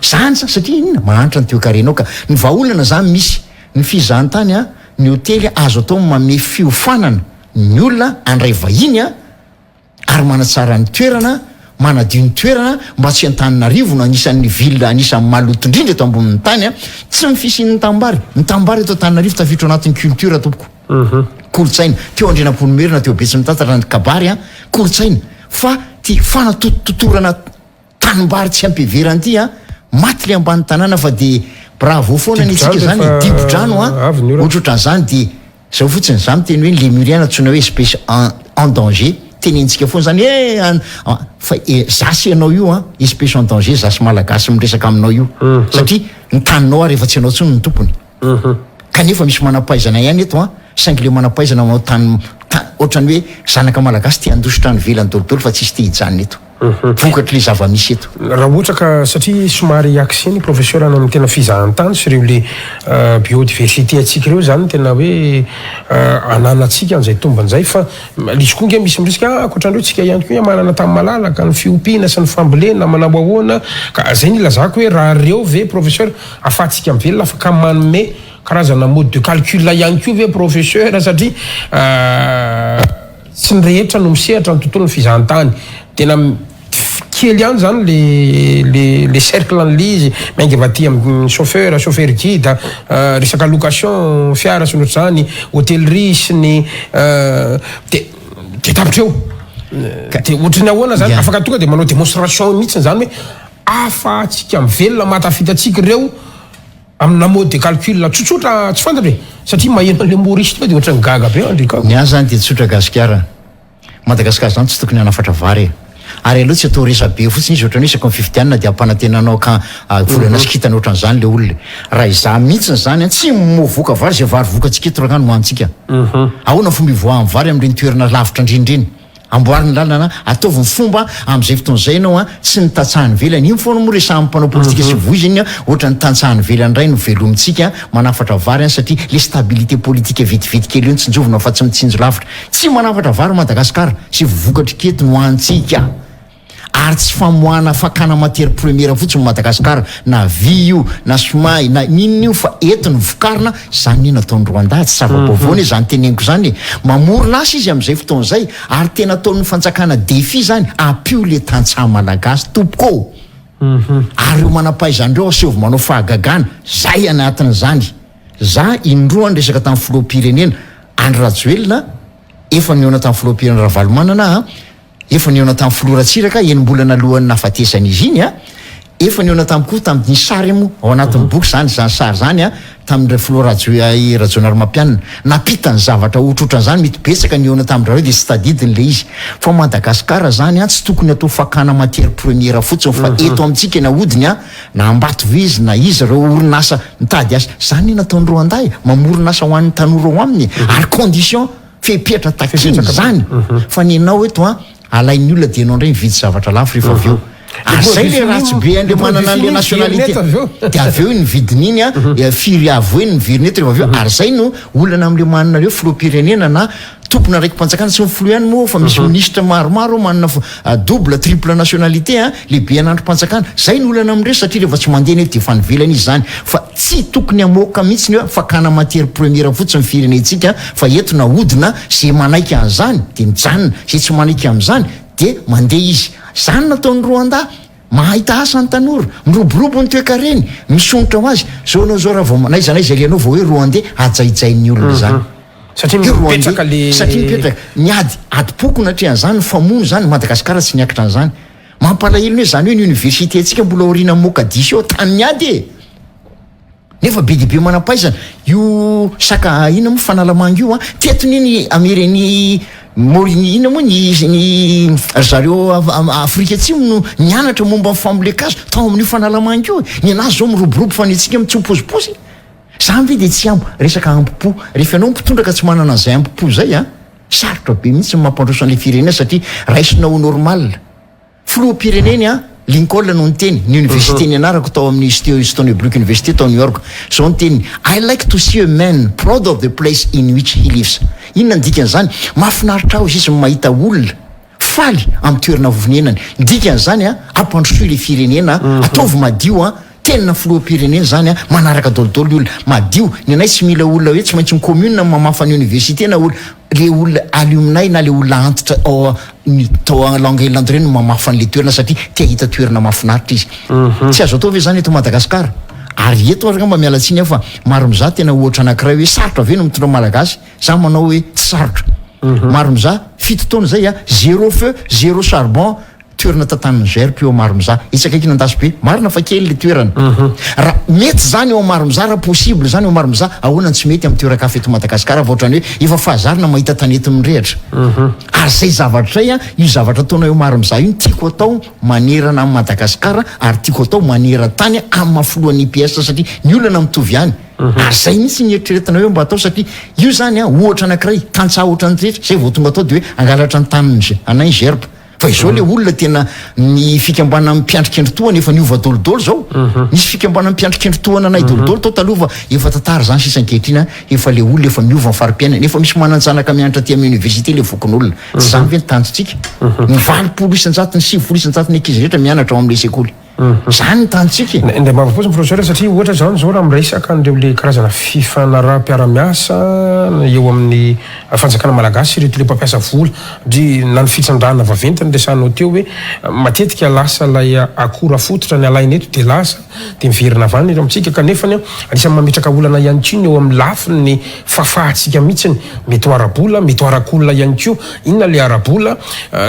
zany sa satria inona mahanitra ny teokarenao ka ny vahaolana zany misy ny fizahantany a ny hotely azo atao mame fiofanana ny olona andray vahiny a ary manatsara ny toerana manadio ny toerana mba tsy Antananarivo no anisan'ny ville anisan'ny maloto indrindra eto ambonin'ny tany a tsy mifisian'ny tambary eto Antananarivo tafiditra anatin'ny culture tompoko kolotsaina teo andrenam-ponomerina teo betsy mitantatra ny kabary a kolotsaina fa ty fanatototorana tanimbary tsy ampiveranty a maty le ambany tanàna fa de bravo foana ny tsika zany dibodrano a ohatrohatran'izany de zao fotsiny zany teny hoe lémuriana tsona hoe espèce en danger tenentsika foana zany fa zasy ianao io a espèce en danger zasy malagasy miresaka aminao io satria ny taninao rehefa tsy anao tsony ny tompony kanefa misy manampaizana ihany eto a saingy le manampaizana manao tany ohatrany hoe zanaka malagasy te andositra ny velany dolidolo fa tsisy te hijanona eto vokatra le zava-misy eto raha ohatra ka satria somary akseny professeur ana amin'ny tena fizahantany sy ireo le biodiversité atsika ireo zany tena hoe ananatsika an'izay tomban'izay fa izy koa nge misy miresaka akoatran'ireo tsika ihany koa manana tamin'ny malalaka ny fiompiana sy ny fambolena manao ahoana ka zay ny ilazako hoe raha reo ve professeur afahantsika mivelona afaka manome karazana mode de calcul ihany koa ve professeur satria tsy ny rehetra no misehatra ny tontolo ny fizahantany tena kely ihany zany le cercle an'lizy maingy vaty amin'ny chauffeur guide resaka location fiara sy nohatr'izany hôtellerie sy ny de tapitra eo de ohatrany ahoana zany afaka tonga de manao démonstration mihitsiny zany hoe afahantsika mivelona mahatafitatsika ireo amina mode de calcul tsotsotra tsy fantatra satria maheno le humoriste fa de ohatrany gaga be andrika ny azy zany de tsotra gasikara Madagasikara zany tsy tokony hanafatra vary ary aloha tsy atao resabe fotsiny izy ohatrany hoe isaky ny 50 dia ampanantenanao ka volana sikitana ohatran'izany le olona raha izaho mihitsiny zany tsy movoka vary zay vary vokatsika eto rakano moantsika ahoana fomba ivoahan'ny vary amin'ireny toerana lavitra indrindreny amboariny lalana ataovy fomba am'izay fotoan'izay ianao a tsy nitantsahany velany iny foana moa resamin'ny mpanao politika sy voiziny a ohatra ny tantsahany velany ray no velomitsika manafatra vary any satria le stabilité politique vitivity kely io ny tsy njovona fa tsy mitsinjo lavitra tsy manafatra vary Madagasikara sy vokatra kety no antsika ary tsy famoahana fakana matière première fotsiny Madagasikara na vy io na somay na ninona io fa etiny vokarina zany ny nataony Rwanda tsy sava-baovony zany teneniko zany mamorona asa izy am'izay fotoan'izay ary tena ataon'ny fanjakana défi zany apio le tantsaha malagasy tompoko ary manampaizandreo aseovy manao fahagagana zay anatin'izany za indroany resaka tamin'ny filoham-pirenena Andry Rajoelina efa niona tamin'ny filoham-pirenena Ravalomanana efa niona tamin'ny filoratsiraka enim-bolana alohan'ny nafatesana izy iny a efa niona tamin'ny koa tamin'ny sary mo ao anatin'ny boky zany sary zany a tamin'ny Rajonary Mampianina napitany zavatra ohatrohatran'izany mety betsaka niona tamin'ny rareo de tsy tadidiny le izy fa Madagasikara zany a tsy tokony atao fakana matière première fotsiny fa eto amintsika na hodiny a na ambato vizy na izy reo orinasa mitady asa zany nataony Rwanda mamorinasa ho an'ny tanora ao aminy ary condition fepetra takiny zany fa ninao eto a alain'ny olona de anao ndray mividy zavatra lafo rehefa avy eo ary zay le ratsy be andre manana le nationalité de avy eo ny vidiny iny a firy avo eny ny viriny eto rehefa avy eo ary zay no olana am'le manana reo filoham-pirenena na tompona raiky mpanjakana tsy mifolo ihany moa fa misy ministre maromaro manana double triple nationalité lehibe anandro mpanjakana zay ny olana am'ireo satria rehefa tsy mandeha ny de efa nivelana izy zany fa tsy tokony amoaka mihitsy ny fakana matière première fotsiny firenentsika fa eto na hodina zay manaiky an'izany de mijanona zay tsy manaiky am'izany de mandeha izy zany nataon'ny Rwanda mahita asa ny tanora miroborobo ny toekareny misonitra ho azy zao anao zao raha vao naiza lianao vao hoe Rwandais ajaijai'ny olona zany satria mipetraka niady adipoko natrehan'izany ny famono zany Madagasikara tsy niakatra an'izany mampalahelo hoe zany hoe ny université atsika mbola orina mokadisy eo tany niady nefa be dibe manampaizana io saka ina moa fanalamango io a tetony iny ameriny moriny ina moa ny zareo Afrika atsimo no nianatra momba ny fambolekazo tao amin'io fanalamango io ny anazy zao miroborobo fa nitsika mitsopozipozy zany ve de tsy ambo resaka ampopo rehefa ianao mpitondraka tsy manana an'izay ampopo zay a sarotra be mihitsy ny mampandroso an'le firenena satria raisinao normal filoham-pireneny a Lincoln no niteny ny université ny anarako tao amin'ny Stony Brook University tao New York zao niteny I like to see a man proud of the place in which he lives inona ny dikan'izany mahafinaritra aho izy mahita olona faly amin'ny toerana vovonenany ndikan'zany a ampandrosoy le firenena ataovy madio a tena filoam-pirenena zany a manaraka dolodolo ny olona madio ny anay tsy mila olona hoe tsy maintsy ny commune mamafa ny université na olo le olona alumnay na le olona antitra tao langue no mamafa an'le toerana satria tia hita toerana mahafinaritra izy tsy azo atao ve zany eto Madagasikara ary eto araka mba mialatsiny aho fa maro mizaha tena ohatra anankiray hoe sarotra ve no mitondra malagasy za manao hoe tsy sarotra maro mizaha fito taona zay a 0 feu 0 charbon toerana tantan'ny gerp eo maro mizaha itsakaiky nandasy be marina fa kely le toerana raha mety zany eo maro mizaha raha possible zany eo maro mizaha ahoana tsy mety amin'ny toeran-kafa eto Madagasikara fa ohatrany hoe efa fahazarina mahita tanety mirehatra ary zay zavatra zay a io zavatra ataona eo maro mizaha io ny tiako atao manerana amin'ny Madagasikara ary tiako atao manera-tany amin'ny mahafoloan'ny IPS satria ny olana mitovy ihany ary zay mihitsy ny eritreretina hoe mba atao satria io zany a ohatra anankiray tantsaha ohatra ny rehetra zay vao tonga atao de hoe angalatra ny taniny anay gerp fa izao le olona tena ny fikambana mpiandrikendri-toana efa niova dolodolo zao nisy fikambana mpiandrikendri-toana anay dolodolo tao talova efa tantara zany sisa ankehitrina efa le olona efa miova ny farim-piainana efa misy mananjanaka mianatra ty amin'ny université le vokon'olona tsy zany ve ny tanjotsika ny 20 isan-jatony 5 isan-jatony ankizy rehetra mianatra ao amin'le sekoly zany ny tanjotsika nde mavaposy professeur satria ohatra zany zao raha miresaka an'ireo le karazana fifanaraha-mpiara-miasa eo amin'ny fanjakana malagasy reto le mpampiasa vola dry na ny fitsandrana vaventy ny resanao teo hoe matetika lasa lay akora fototra ny alainy eto de lasa de miverina avany amitsika kanefany anisan'ny mametraka olana ihany kio ny eo amin'ny lafiny ny fafahatsika mihitsiny mety ho arabola mety ho arakolona ihany kio inona le arabola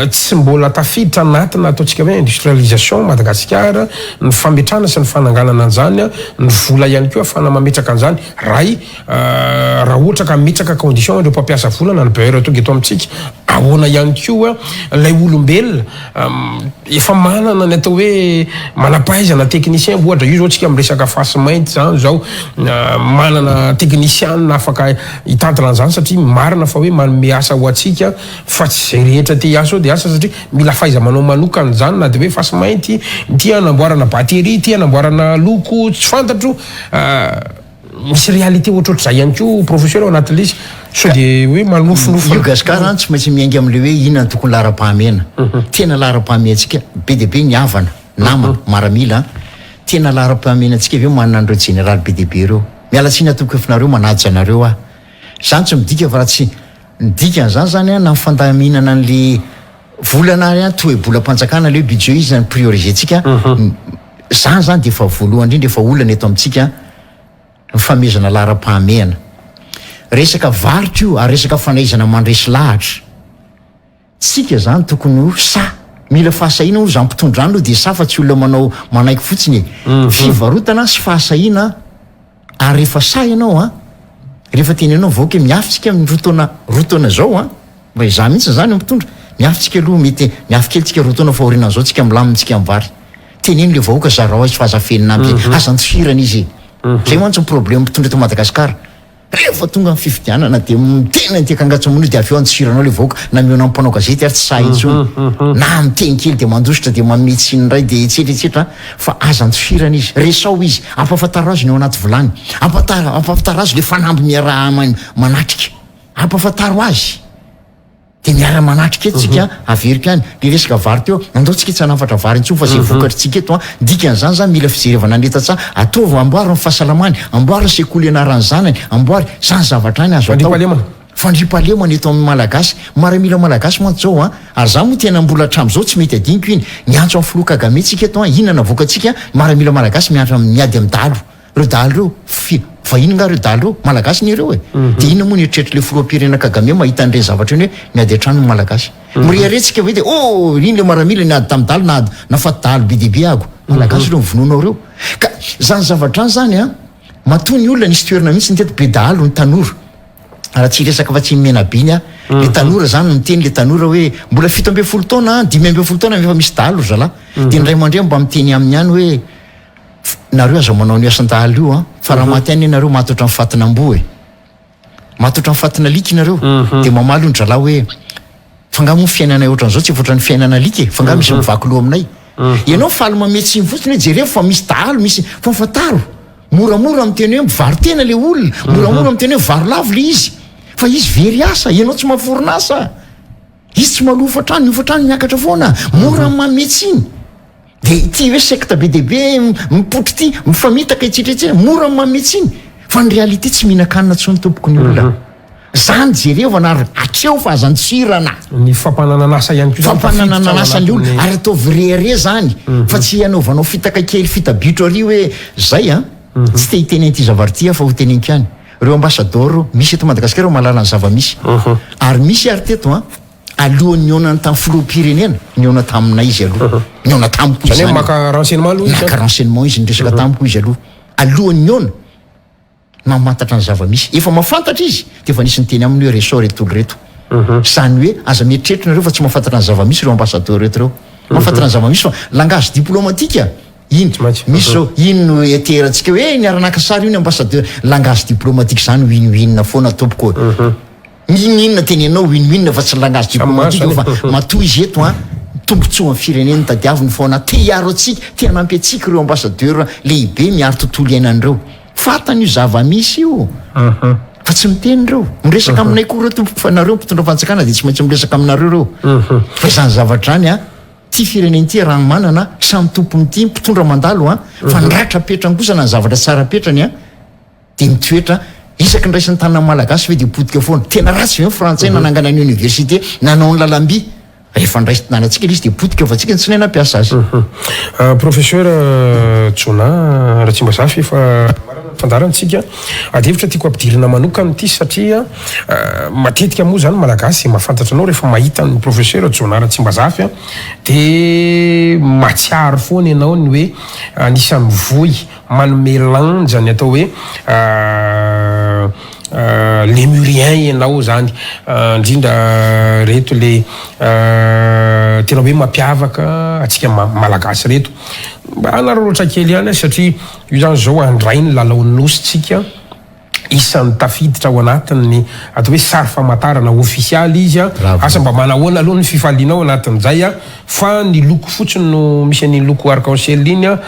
tsy mbola tafiditra anatina ataontsika hoe industrialisation Madagasikara ny fametrana sy ny fananganana an'izany ny vola ihany koa afana mametraka an'izany raha ohatra ka metraka condition ireo mpampiasa vola na ny beurre tonga eto amintsika ahoana ihany koa lay olombelona efa manana ny atao hoe manampahaizana technicien ohatra io zao tsika miresaka fasy mainty zany zao manana technicien afaka hitantana an'izany satria marina fa hoe manome asa ho atsika fa tsy zay rehetra te asa de asa satria mila faiza manao manokana zany na de hoe fasy mainty tia anamboarana batterie tia anamboarana loko tsy fantatro misy réalité ohatrohatr'izay ihany ko professeur ao anatin'le izy so de hoe manofonofo io Gasikara tsy maintsy miainga amin'le hoe inona tokony laharam-pahamena tena laharam-pahamenatsika be de be ny havana namana maramila tena laharam-pahamenatsika ve manana an'ireo général be de be ireo mialatsiny atoko efinareo manaja anareo a zany tsy midika fa raha tsy midika an'izany zany a na mifandaminana an'le volana a toe-bolam-panjakana le budget izy zany priorisétsika zany zany de efa voalohany indrindra efa olana eto amintsika famezana laharam-pahamehana resaka varotra io ary resaka fanaizana mandresy lahatra tsika zany tokony ho sa mila fahasahina ho zany mpitondra any aloha de sa fa tsy olona manao manaiky fotsiny fivarotana sy fahasahina ary rehefa sa ianao a rehefa tenenao vaoka miafitsika amin'ny rotona zao a mba iza mihitsy zany mpitondra miafitsika aloha mety miafikelintsika rotona fa orinan'izao tsika milamintsika amin'ny vary teneny le vahoaka zarao azy fahazafenina ampy azantsofirana izy zay mantsy ny problème mpitondra eto Madagasikara rehefa tonga amin'ny fifidianana de tena ntiaka angatsamonio de aveo antsiranao le vahoaka na miona ampanao gazety ary tsy sa intsony na miteny kely de mandositra de mametsiny ray de etsetretsetra fa azantsofirana izy resao izy ampafantaro azy ny ao anaty volany ampafantaro azy le fanamby miara manatrika ampafantaro azy de miara manatrika etsika averika any le resaka vary teo nandaotsika tsy hanafatra vary intsony fa zay vokatritsika eto a dikan'izany zany mila fijerevana andretatsa ataovy amboary ny fahasalamany amboary ny sekoly anarany zanany amboary zany zavatra any azo atao fandripahalemana eto amin'ny malagasy maramila malagasy mantsy zao a ary za moa tena mbola hatram'izao tsy mety adiniko iny miantso amin'ny filoha kagametsika eto a inana vokatsika maramila malagasy miatra miady amin'ny dalo reo dalo reo vahiny nga reo dalo reo malagasy ny reo de inona moa ny eritreritry le filoam-pirenena Kagame mahita an'ireny zavatra iny hoe miady an-trano ny malagasy mirehiretsika hoe de iny le maramila niady tamin'ny dalo nafa dalo be dehibe ago malagasy reo mivononao reo ka zany zavatra any zany a matoa ny olona nisy toerana mihitsy nyteto be dalo ny tanora raha tsy resaka fa tsy menabiny a le tanora zany miteny le tanora hoe mbola 17 taona 15 taona efa misy dalo zala de ny ray aman-dreny mba miteny amin'ny any hoe nareo aza manao ny asan-dahalo io a fa raha maty any nareo matotra ny fatina ambo matotra ny fatina lika nareo de mamalo ny drala hoe fangamo fiainana ohatran'izao tsy efa ohatran'ny fiainana lika fangamo misy mivaky loha aminay ianao faly mametsiny fotsiny hoe jereo fa misy dahalo misy fanfataro moramora miteny hoe mivaro tena le olona moramora miteny hoe varo lavo le izy fa izy very asa ianao tsy mahaforinasa izy tsy malofatrano miofatrano miakatra foana mora mametsiny de ity hoe secte be deaibe mipotry ty mifamitaka itsitreitsy mora mametsiny fa ny réalité tsy mihinakanina tsony tompoko ny olona zany jerevana ary atreo fa azantsirana ny fampanananasa ihany ko fampanananasa ny olo ary atao virere zany fa tsy anaovanao fitaka kely fitabitro ary hoe zay a tsy te hiteny an'ity zavarity fa ho teneniko ihany reo ambassadeur misy eto Madagasikara malala ny zava-misy ary misy ary teto a alohan'ny niona tamin'ny filoham-pirenena niona taminay izy aloha niona tamiko izy zany maka renseignement aloha maka renseignement izy ny resaka tamiko izy aloha alohan'ny niona mamantatra ny zava-misy efa mafantatra izy de efa nisy nyteny amin'ny hoe resort retolo reto zany hoe aza mieritreritrina reo fa tsy mahafantatra ny zava-misy reo ambassadeur reto reo mahafantatra ny zava-misy fa langage diplomatika iny misy zao ino no eteratsika hoe niaranaka sary io ny ambassadeur langage diplomatique zany win-win foana tompoko inona tenenao win-win fa tsy langage diplomatique fa matoy izy eto a tombontsoa amin'ny fireneny tadiaviny foana te hiaro atsika te hanampy atsika reo ambassadeur lehibe miaro tontolo iainan'ireo fatany io zava-misy io fa tsy miteny reo miresaka aminay koa reo tompoko fa nareo mpitondra fanjakana de tsy maintsy miresaka aminareo reo fa izany zavatra any a ty fireneny ty raha manana samy tompony ty mpitondra mandalo a fa niratra petrany kosana ny zavatra tsara petrany a de mitoetra isaky ny raisin'ny tanana malagasy hoe de potika foana tena ratsy ve frantsay nanangana ny université nanao ny lalamby rehefa ndraisy tinanatsika izy de potika fa tsika ny tsy naina ampiasa azy professeur Jona Ratsimbazafa efa fandarantsika adevitra tiako ampidirina manokana ty satria matetika moa zany malagasy mahafantatra anao rehefa mahita ny professeur Jona Ratsimbazafa de matsiaro foana ianao ny hoe anisany voy manome lanja ny atao hoe lémurien ianao zany indrindra reto le tena hoe mampiavaka atsika malagasy reto mba anaroloatra kely ihany satria io zany zao andray ny lalaon'ny nositsika isan'ny tafiditra ao anatin'ny atao hoe sary famantarana ofisialy izy a asa mba manahoana aloha ny fifaliana ao anatin'izay a fa ny loko fotsiny no misy ny loko arc-en-ciel iny a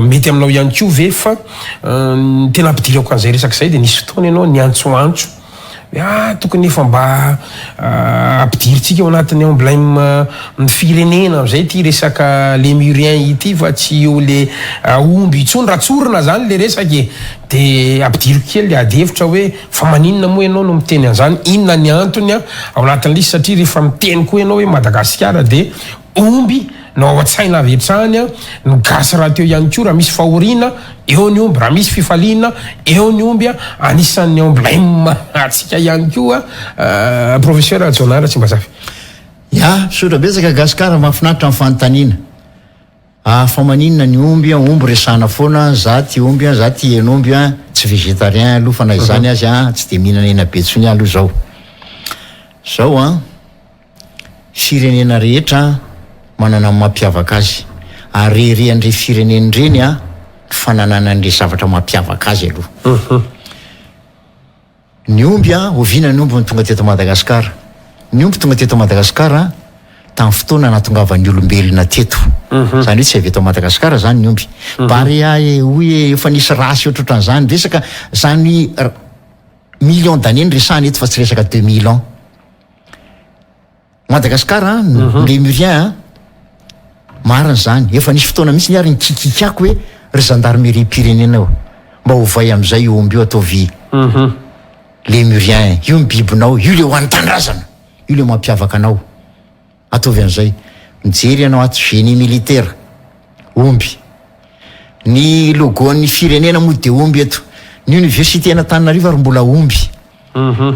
mety aminao ihany ko ve fa tena ampidirako an'izay resaka zay de nisy fotoana ianao niantsoantso tokony efa mba ampidiritsika ao anatin'ny emblème ny firenena am'izay ty resaka lémurien ity fa tsy eo le omby itsony ratsorina zany le resaky de ampidiriko kely le adevitra hoe fa maninona moa ianao no miteny an'izany inona ny antony ao anatin'lisy satria rehefa miteny koa ianao hoe Madagasikara de omby no ao an-tsaina avy hatrany ny gasy raha teo ihany koa raha misy fahoriana eo ny omby raha misy fifaliana eo ny omby anisan'ny emblème atsika ihany koa professeur Jona Ratsimbazafa ya sotra betsaka Gasikara mahafinaritra amin'ny fanontaniana fa maninona ny omby resana foana za ty omby za ty en'omby tsy végétarien aloha fa na izany azy tsy de mihinana hena be tsony aloha zao firenena rehetra manana mampiavaka azy ary reandre fireneny reny fananana an'le zavatra mampiavaka azy aloha ny omby oviana ny omby ny tonga teto Madagasikara ny omby tonga teto Madagasikara tamin'ny fotoana nahatongavan'ny olombelona teto zany hoe tsy avy eto Madagasikara zany ny omby bary hoe efa nisy rasy ohatrohatran'izany resaka zany million d'années ny resahany eto fa tsy resaka 2000 ans Madagasikara lémurien marina zany efa nisy fotoana mihitsy niary ny kikikako hoe ry gendarmerie pirenena ao mba hovay am'izay io omby io atao vy lémurien io mibibinao io le hoan'ny tanindrazana io le mampiavaka anao ataovy an'izay mijery ianao ato génie militaire omby ny logon'ny firenena moa de omby eto ny université Antananarivo ary mbola omby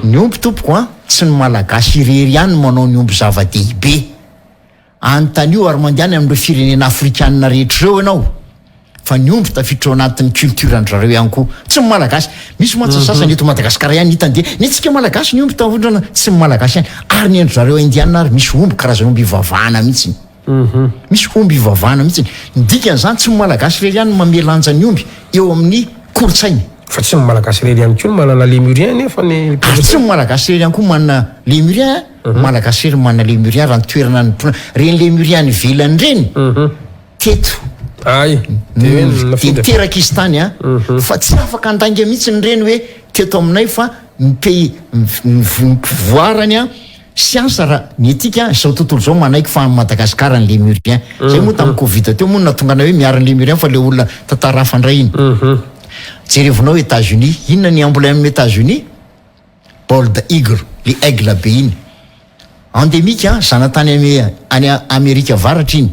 ny omby tompoko tsy ny malagasy irery ihany manao ny omby zava-dehibe antany io ary mandehany amin'ireo firenena afrikanina rehetra reo ianao fa ny omby tafiditra ao anatin'ny culture andrareo ihany koa tsy ny malagasy misy moa sasany eto Madagasikara ihany hitany de ny tsika malagasy ny omby tavondrana tsy ny malagasy ihany ary ny andrareo indiana ary misy omby karazany omby ivavahana mihitsiny misy omby ivavahana mihitsiny ndikan'izany tsy ny malagasy rery ihany mamelanja ny omby eo amin'ny kolotsainy fa tsy ny malagasy rery ihany koa manana lémurien nefa ny tsy ny malagasy rery ihany koa manana lémurien malagasy rery manana lémurien raha nitoerana ny mpona reny lémurien ny velany reny teto de teraka izy tany fa tsy afaka andangy mihitsy ny reny hoe teto aminay fa mipey mpivoarany siansa raha ny etika zao tontolo zao manaiky fa Madagasikara ny Lémurien zay moa tamin'ny Covid teo moa natonga hoe miara ny Lémurien fa le olona tantara hafa indray iny jerevinao États-Unis inona ny emblème États-Unis Bald Eagle le aigle be iny endémique zanatany any Amerika avaratra iny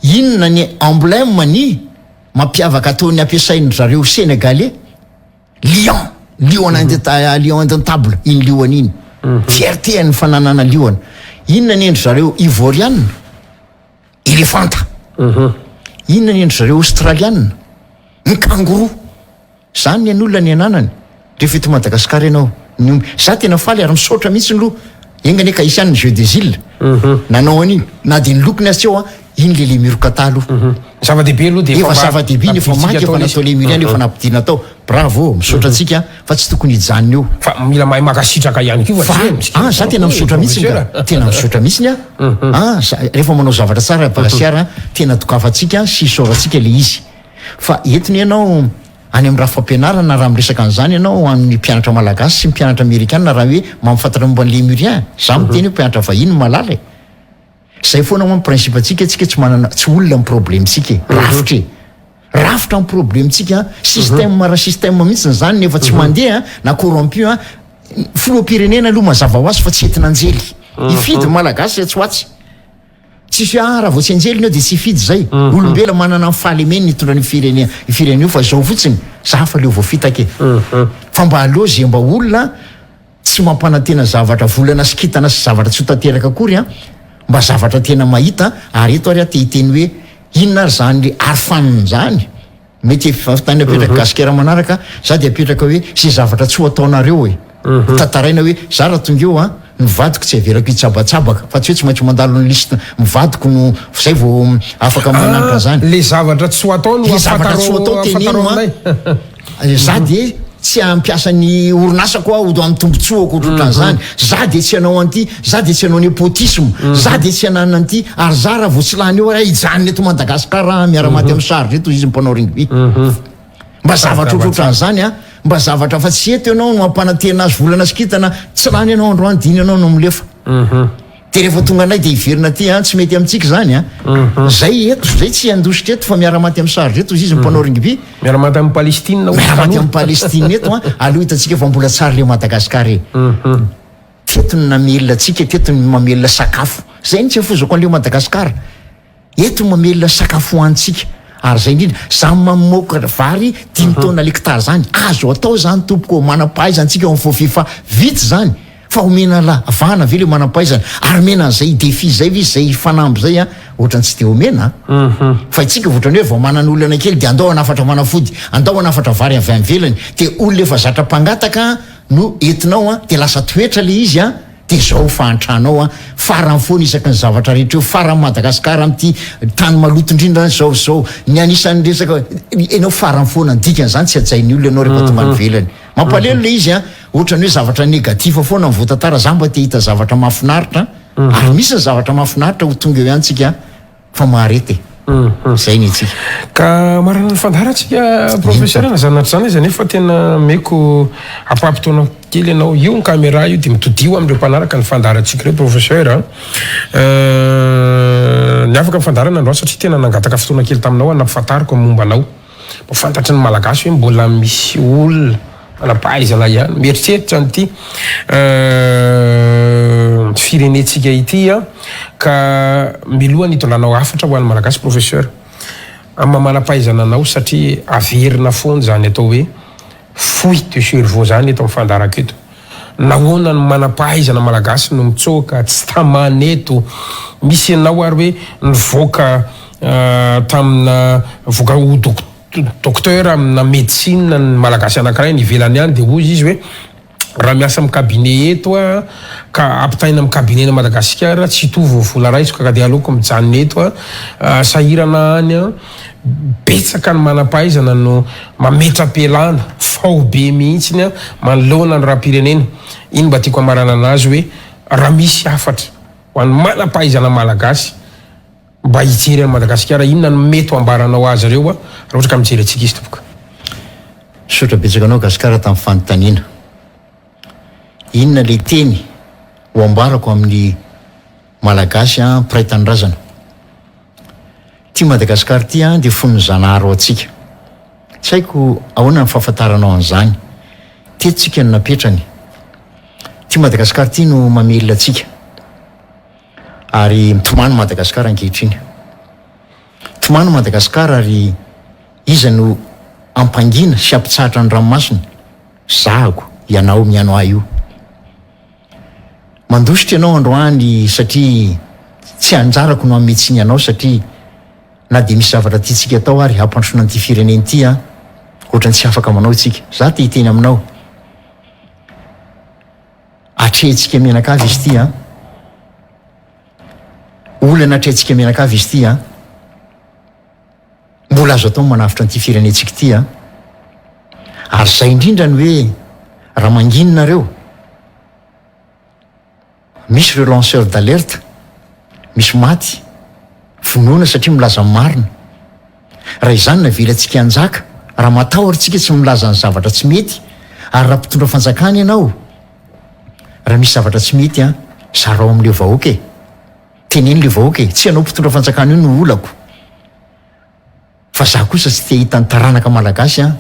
inona ny emblème ny mampiavaka ataony ampiasainy zareo Sénégalais lion indomptable iny lion iny fierté ny fananana lion inona ny endry zareo Ivoriana éléphanta inona ny endry zareo Australiana ny kangourou zany ny olona ny ananany rehefa eto Madagasikara ianao za tena faly ary misaotra mihitsy ny loha engany ka isiany jeu des îles nanao an'iny na de ny lokony atseo iny le Lémur Katalo zava-dehibe aloha de efa zava-dehibe ny efa maky efa natao Lémurien efa nampidina atao bravo misaotra antsika fa tsy tokony hijanona eo fa mila mahay makasitraka ihany koa za tena misaotra mihitsy tena misaotra mihitsy rehefa manao zavatra tsara bagasiara tena tokafatsika sy isaorantsika le izy fa entony ianao any amin'ny raha fampianarana raha miresaka an'izany ianao amin'ny mpianatra malagasy sy mpianatra amerikanina raha hoe mamifantatra momba ny Lémurien za miteny hoe mpianatra vahiny malala zay foana moa principe atsika tsy manana tsy olona problèmetsika rafitra amin'ny problèmetsika système raha système mihitsy zany nefa tsy mandeha na corrompu filoha-pirenena aloha mazava ho azy fa tsy entina anjely ifidy malagasy tsy hoatsy tsisy raha vao tsy anjely io de tsy fidy zay olombela manana fahalemeny nitondra ny firenena io fa zao fotsiny za fa leo vao fitake fa mba aloha zay mba olona tsy mampanantena zavatra volana sy kitana sy zavatra tsy ho tanteraka akory mba zavatra tena mahita ary eto ary tehiteny hoe inona zany ary faniny zany mety tany apetraka gasikera manaraka za de apetraka hoe sy zavatra tsy ho ataonareo tantaraina hoe za raha tonga eo mivadiko tsy averako hitsabatsabaka fa tsy hoe tsy maintsy mandalo ny liste mivadiko no zay vao afaka mananitra zany le zavatra tsy ho atao no zavatra tsy ho atao teneno za de tsy ampiasa ny orinasa koa amin'ny tombontsoako ohatran'izany za de tsy anao an'ity za de tsy anao népotisme za de tsy anana an'ity ary za raha vao tsy lany eo hijanony eto Madagasikara miara-maty amin'ny sary reto izy mpanao rugby mba zavatra ohatran'izany mba zavatra fa tsy eto ianao no mampanantena azy volana sy kitana tsy lany ianao androany diny ianao no milefa de rehefa tonga anay de hiverina ty tsy mety amintsika zany zay eto zay tsy andositra eto fa miara-maty amin'ny sary reto izy mpanao rugby miara-maty amin'ny Palestine miara-maty amin'ny Palestine eto aloha hitantsika fa mbola tsara le Madagasikara tetony namelona atsika tetony mamelona sakafo zay ny tsy afozako an'leo Madagasikara eto mamelona sakafo hoantsika ary zay indrindra za mamoaka vary 10 taona l'hectare zany azo atao zany tompoko manam-pahaizantsika amin'ny fofifa vitsy zany fa omena vahana ve le manam-pahaizana ary mena an'izay défi zay izy zay fanamby zay ohatrany tsy de omena fa itsika ohatrany hoe vao manana olana kely de andao anafatra manafody andao anafatra vary avy amvelany de olona efa zatra mpangataka no entinao de lasa toetra le izy de zao fahantranao farany foana isaka ny zavatra rehetra eo farany Madagasikara amty tany maloto indrindra zao ny anisan'ny resaka enao farany foana ny dikan'izany tsy atsainy olona ianao rehefa tonga nyvelany mampalelo le izy ohatrany hoe zavatra negativa foana mivotantara za mba te hita zavatra mahafinaritra ary misy ny zavatra mahafinaritra ho tonga eo ihanytsika fa maharety zay ny itsika ka marana ny fandaratsika professeur nazanatra zany izy nefa tena meko apampitoana kely ianao io ny caméra io de mitodio am'ireo mpanaraka ny fandaratsika reo professeur ny afaka mifandarana andro satria tena nangataka fotoana kely taminao nampafantariko momba anao mba fantatry ny malagasy hoe mbola misy olona manampahaizana ihany mieritreritra nyity firenetsika ity ka milohany hitondranao hafatra ho an'ny malagasy professeur amin'ny manam-pahaizana anao satria averina foana zany atao hoe fuite de cerveau zany eto amin'ny fandaraka eto nahoana ny manam-pahaizana malagasy no mitsoaka tsy tamany eto misy anao ary hoe nivoaka tamina voaka ho docteur amina médecine ny malagasy anankiray ny ivelany ihany de ozy izy hoe raha miasa amin'ny cabinet eto ka ampitaina amin'ny cabinet na Madagasikara tsy hitovy vola raisiko ka de aloko mijanona eto sahirana any betsaka ny manam-pahaizana no mametra-pelana fao be mihitsiny manoloana ny raha-pirenena iny mba tiako amarana anazy hoe raha misy afatra ho an'ny manam-pahaizana malagasy mba hijery any Madagasikara inona no mety ambaranao azy reo raha ohatra ka mijery atsika izy tompoka sotra betsaka anao Gasikara tamin'ny fanontaniana inona le teny ho ambarako amin'ny malagasy a piraitan'razana tia Madagasikara ty a de fonony zanahary ao atsika tsy haiko ahoana ny fahafantaranao an'izany tetsika no napetrany tia Madagasikara ty no mamelona atsika ary mitomany Madagasikara ankehitriny tomany Madagasikara ary iza no ampangina sy ampitsahatra ny ranomasina zahako ianao miano ahy io mandositra ianao androany satria tsy anjarako no ametsiny ianao satria na de misy zavatra tiatsika atao ary hampandrosona an'ity fireneny ty a ohatrany tsy afaka manao itsika za te hiteny aminao atrehintsika menakavy izy ty a olana atrehintsika menakavy izy ty a mbola azo atao manavitra an'ity firenentsika ty a ary zay indrindra ny hoe raha manginonareo misy ireo lanceur d'alerte misy maty vonoana satria milaza marina raha izany navelantsika anjaka raha matahorytsika tsy milaza ny zavatra tsy mety ary raha mpitondra fanjakana ianao raha misy zavatra tsy mety a zarao amin'le vahoaka e teneny le vahoaka e tsy ianao mpitondra fanjakana io no olako fa za kosa tsy te hita ny taranaka malagasy a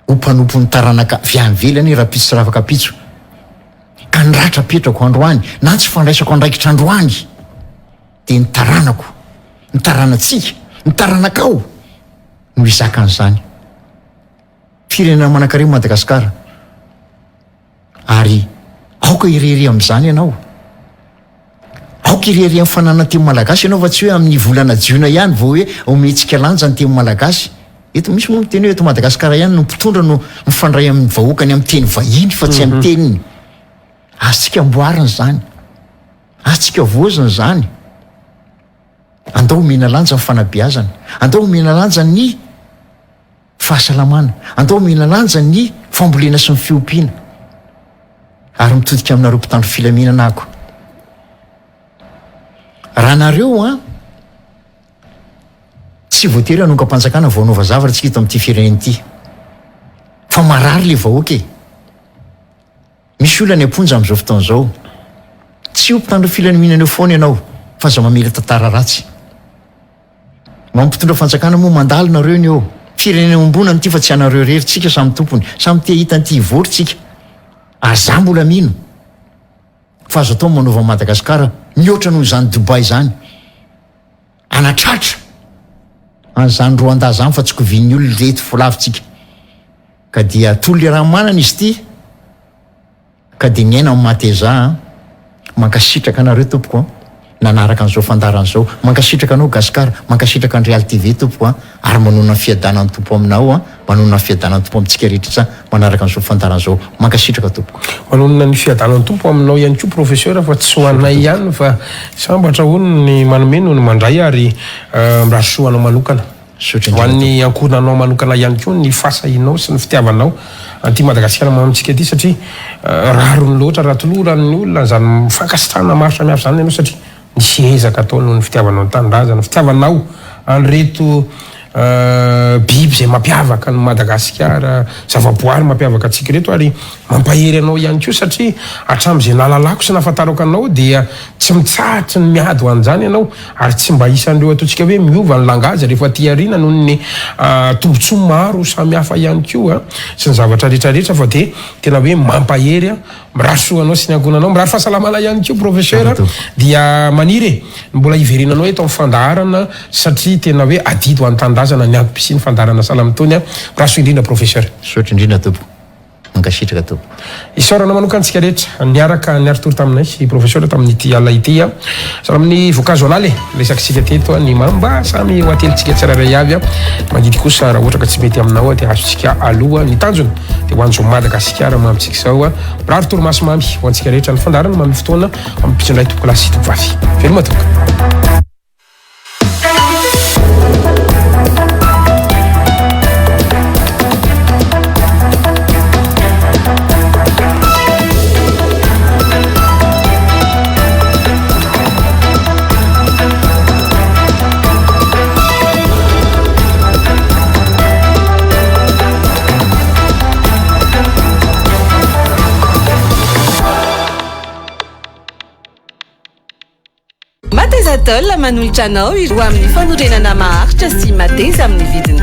ho mpanompo ny taranaka vianyvelany raha pitso sy rafaka pitso ka nyratra petrako androany na tsy fandraisako andraikitra androany de ny taranako ny taranatsika ny taranakao no izaka an'izany firenena manan-kareo Madagasikara ary aoka irery amin'izany ianao aoka irery amin'ny fananantemo malagasy ianao fa tsy hoe amin'ny volana jiona ihany vao hoe omentsika lanja ny temo malagasy eto misy moa miteny hoe eto Madagasikara ihany no mpitondra no mifandray amin'ny vahoakany amin'ny teny vahiny fa tsy amin'ny teniny aztsika amboarina zany aztsika voazina zany andao omena lanja ny fanabeazana andao omena lanja ny fahasalamana andao omena lanja ny fambolena sy ny fiompiana ary mitodika aminareo mpitandro filaminana ako raha nareo a tsy voatery hanonka-panjakana vao anaova zavatra tsika eto amin'ity fireneny ity fa marary le vahoaka e misy olona ny amponja amin'izao fotoana izao tsy ho mpitandro filaminana eo foana ianao fa za mamela tantara ratsy mampitondra fanjakana moa mandalo nareo ny eo firenena ombona nyity fa tsy anareo rery tsika samy tompony samy te hita nyity vory tsika aza mbola mino fa azo atao manaova Madagasikara mihoatra noho izany Dubai zany anatratra an'izany Rwanda zany fa tsy koviany olona reto folavitsika ka dia tolo le raha manana izy ty ka de ny aina mateza mankasitraka anareo tompoko nanaraka an'izao fandaran'izao mankasitraka anao Gasikara mankasitraka ny Real TV tompoko ary manona ny fiadanany tompo aminao manona ny fiadanany tompo amintsika rehetra sa manaraka an'izao fandaran'izao mankasitraka tompoko manona ny fiadanany tompo aminao ihany koa professeur fa tsy hoanay ihany fa sambatra hono ny manomeno ny mandray ary mirasoanao manokana hoan'ny ankoronanao manokana ihany koa ny fasahinao sy ny fitiavanao anty Madagasikara mamitsika ty satria rarony loatra raha toloran'ny olona zany mifankasitrana maro samihafa zany ianao satria nisy ezaka atao noho ny fitiavanao ny tanindrazana fitiavanao an'reto biby zay mampiavaka ny Madagasikara zavaboary mampiavaka atsika reto ary mampahery anao ihany koa satria hatramin'izay nahalalako sy nahafantarako anao dia tsy mitsahatra ny miady ho an'izany ianao ary tsy mba isan'ireo ataontsika hoe miova ny langazy rehefa ty ariana noho ny tombotsoa maro samihafa ihany koa sy ny zavatra rehetrarehetra fa de tena hoe mampahery miraso anao sy ny ankonanao mirary fahasalamana ihany koa professeur dia maniry mbola iverinanao eto amin'ny fandaharana satria tena hoe adido antandrazana ny ampy ny fandaharana salamtony miraso indrindra professeur sotra indrindra topo mankasitraka topo isorana manokantsika rehetra niaraka ny aritory taminay sy professeur tamin'ity ala ity sara amin'ny vokazonaly resakitsika teto ny mamba samy ho atelitsika tsirairay avy mandidy kosa raha ohatra ka tsy mety aminao dia azontsika aloha ny tanjony dia ho an'izao Madagasikara mamitsika izao mirary torimaso mamy ho antsika rehetra ny fandarana mamy fotoana ampitsindray toko lasy toko vavy veloma toka Alcatel manolotra anao ireo amin'ny fanorenana maharitra sy mateza amin'ny vidiny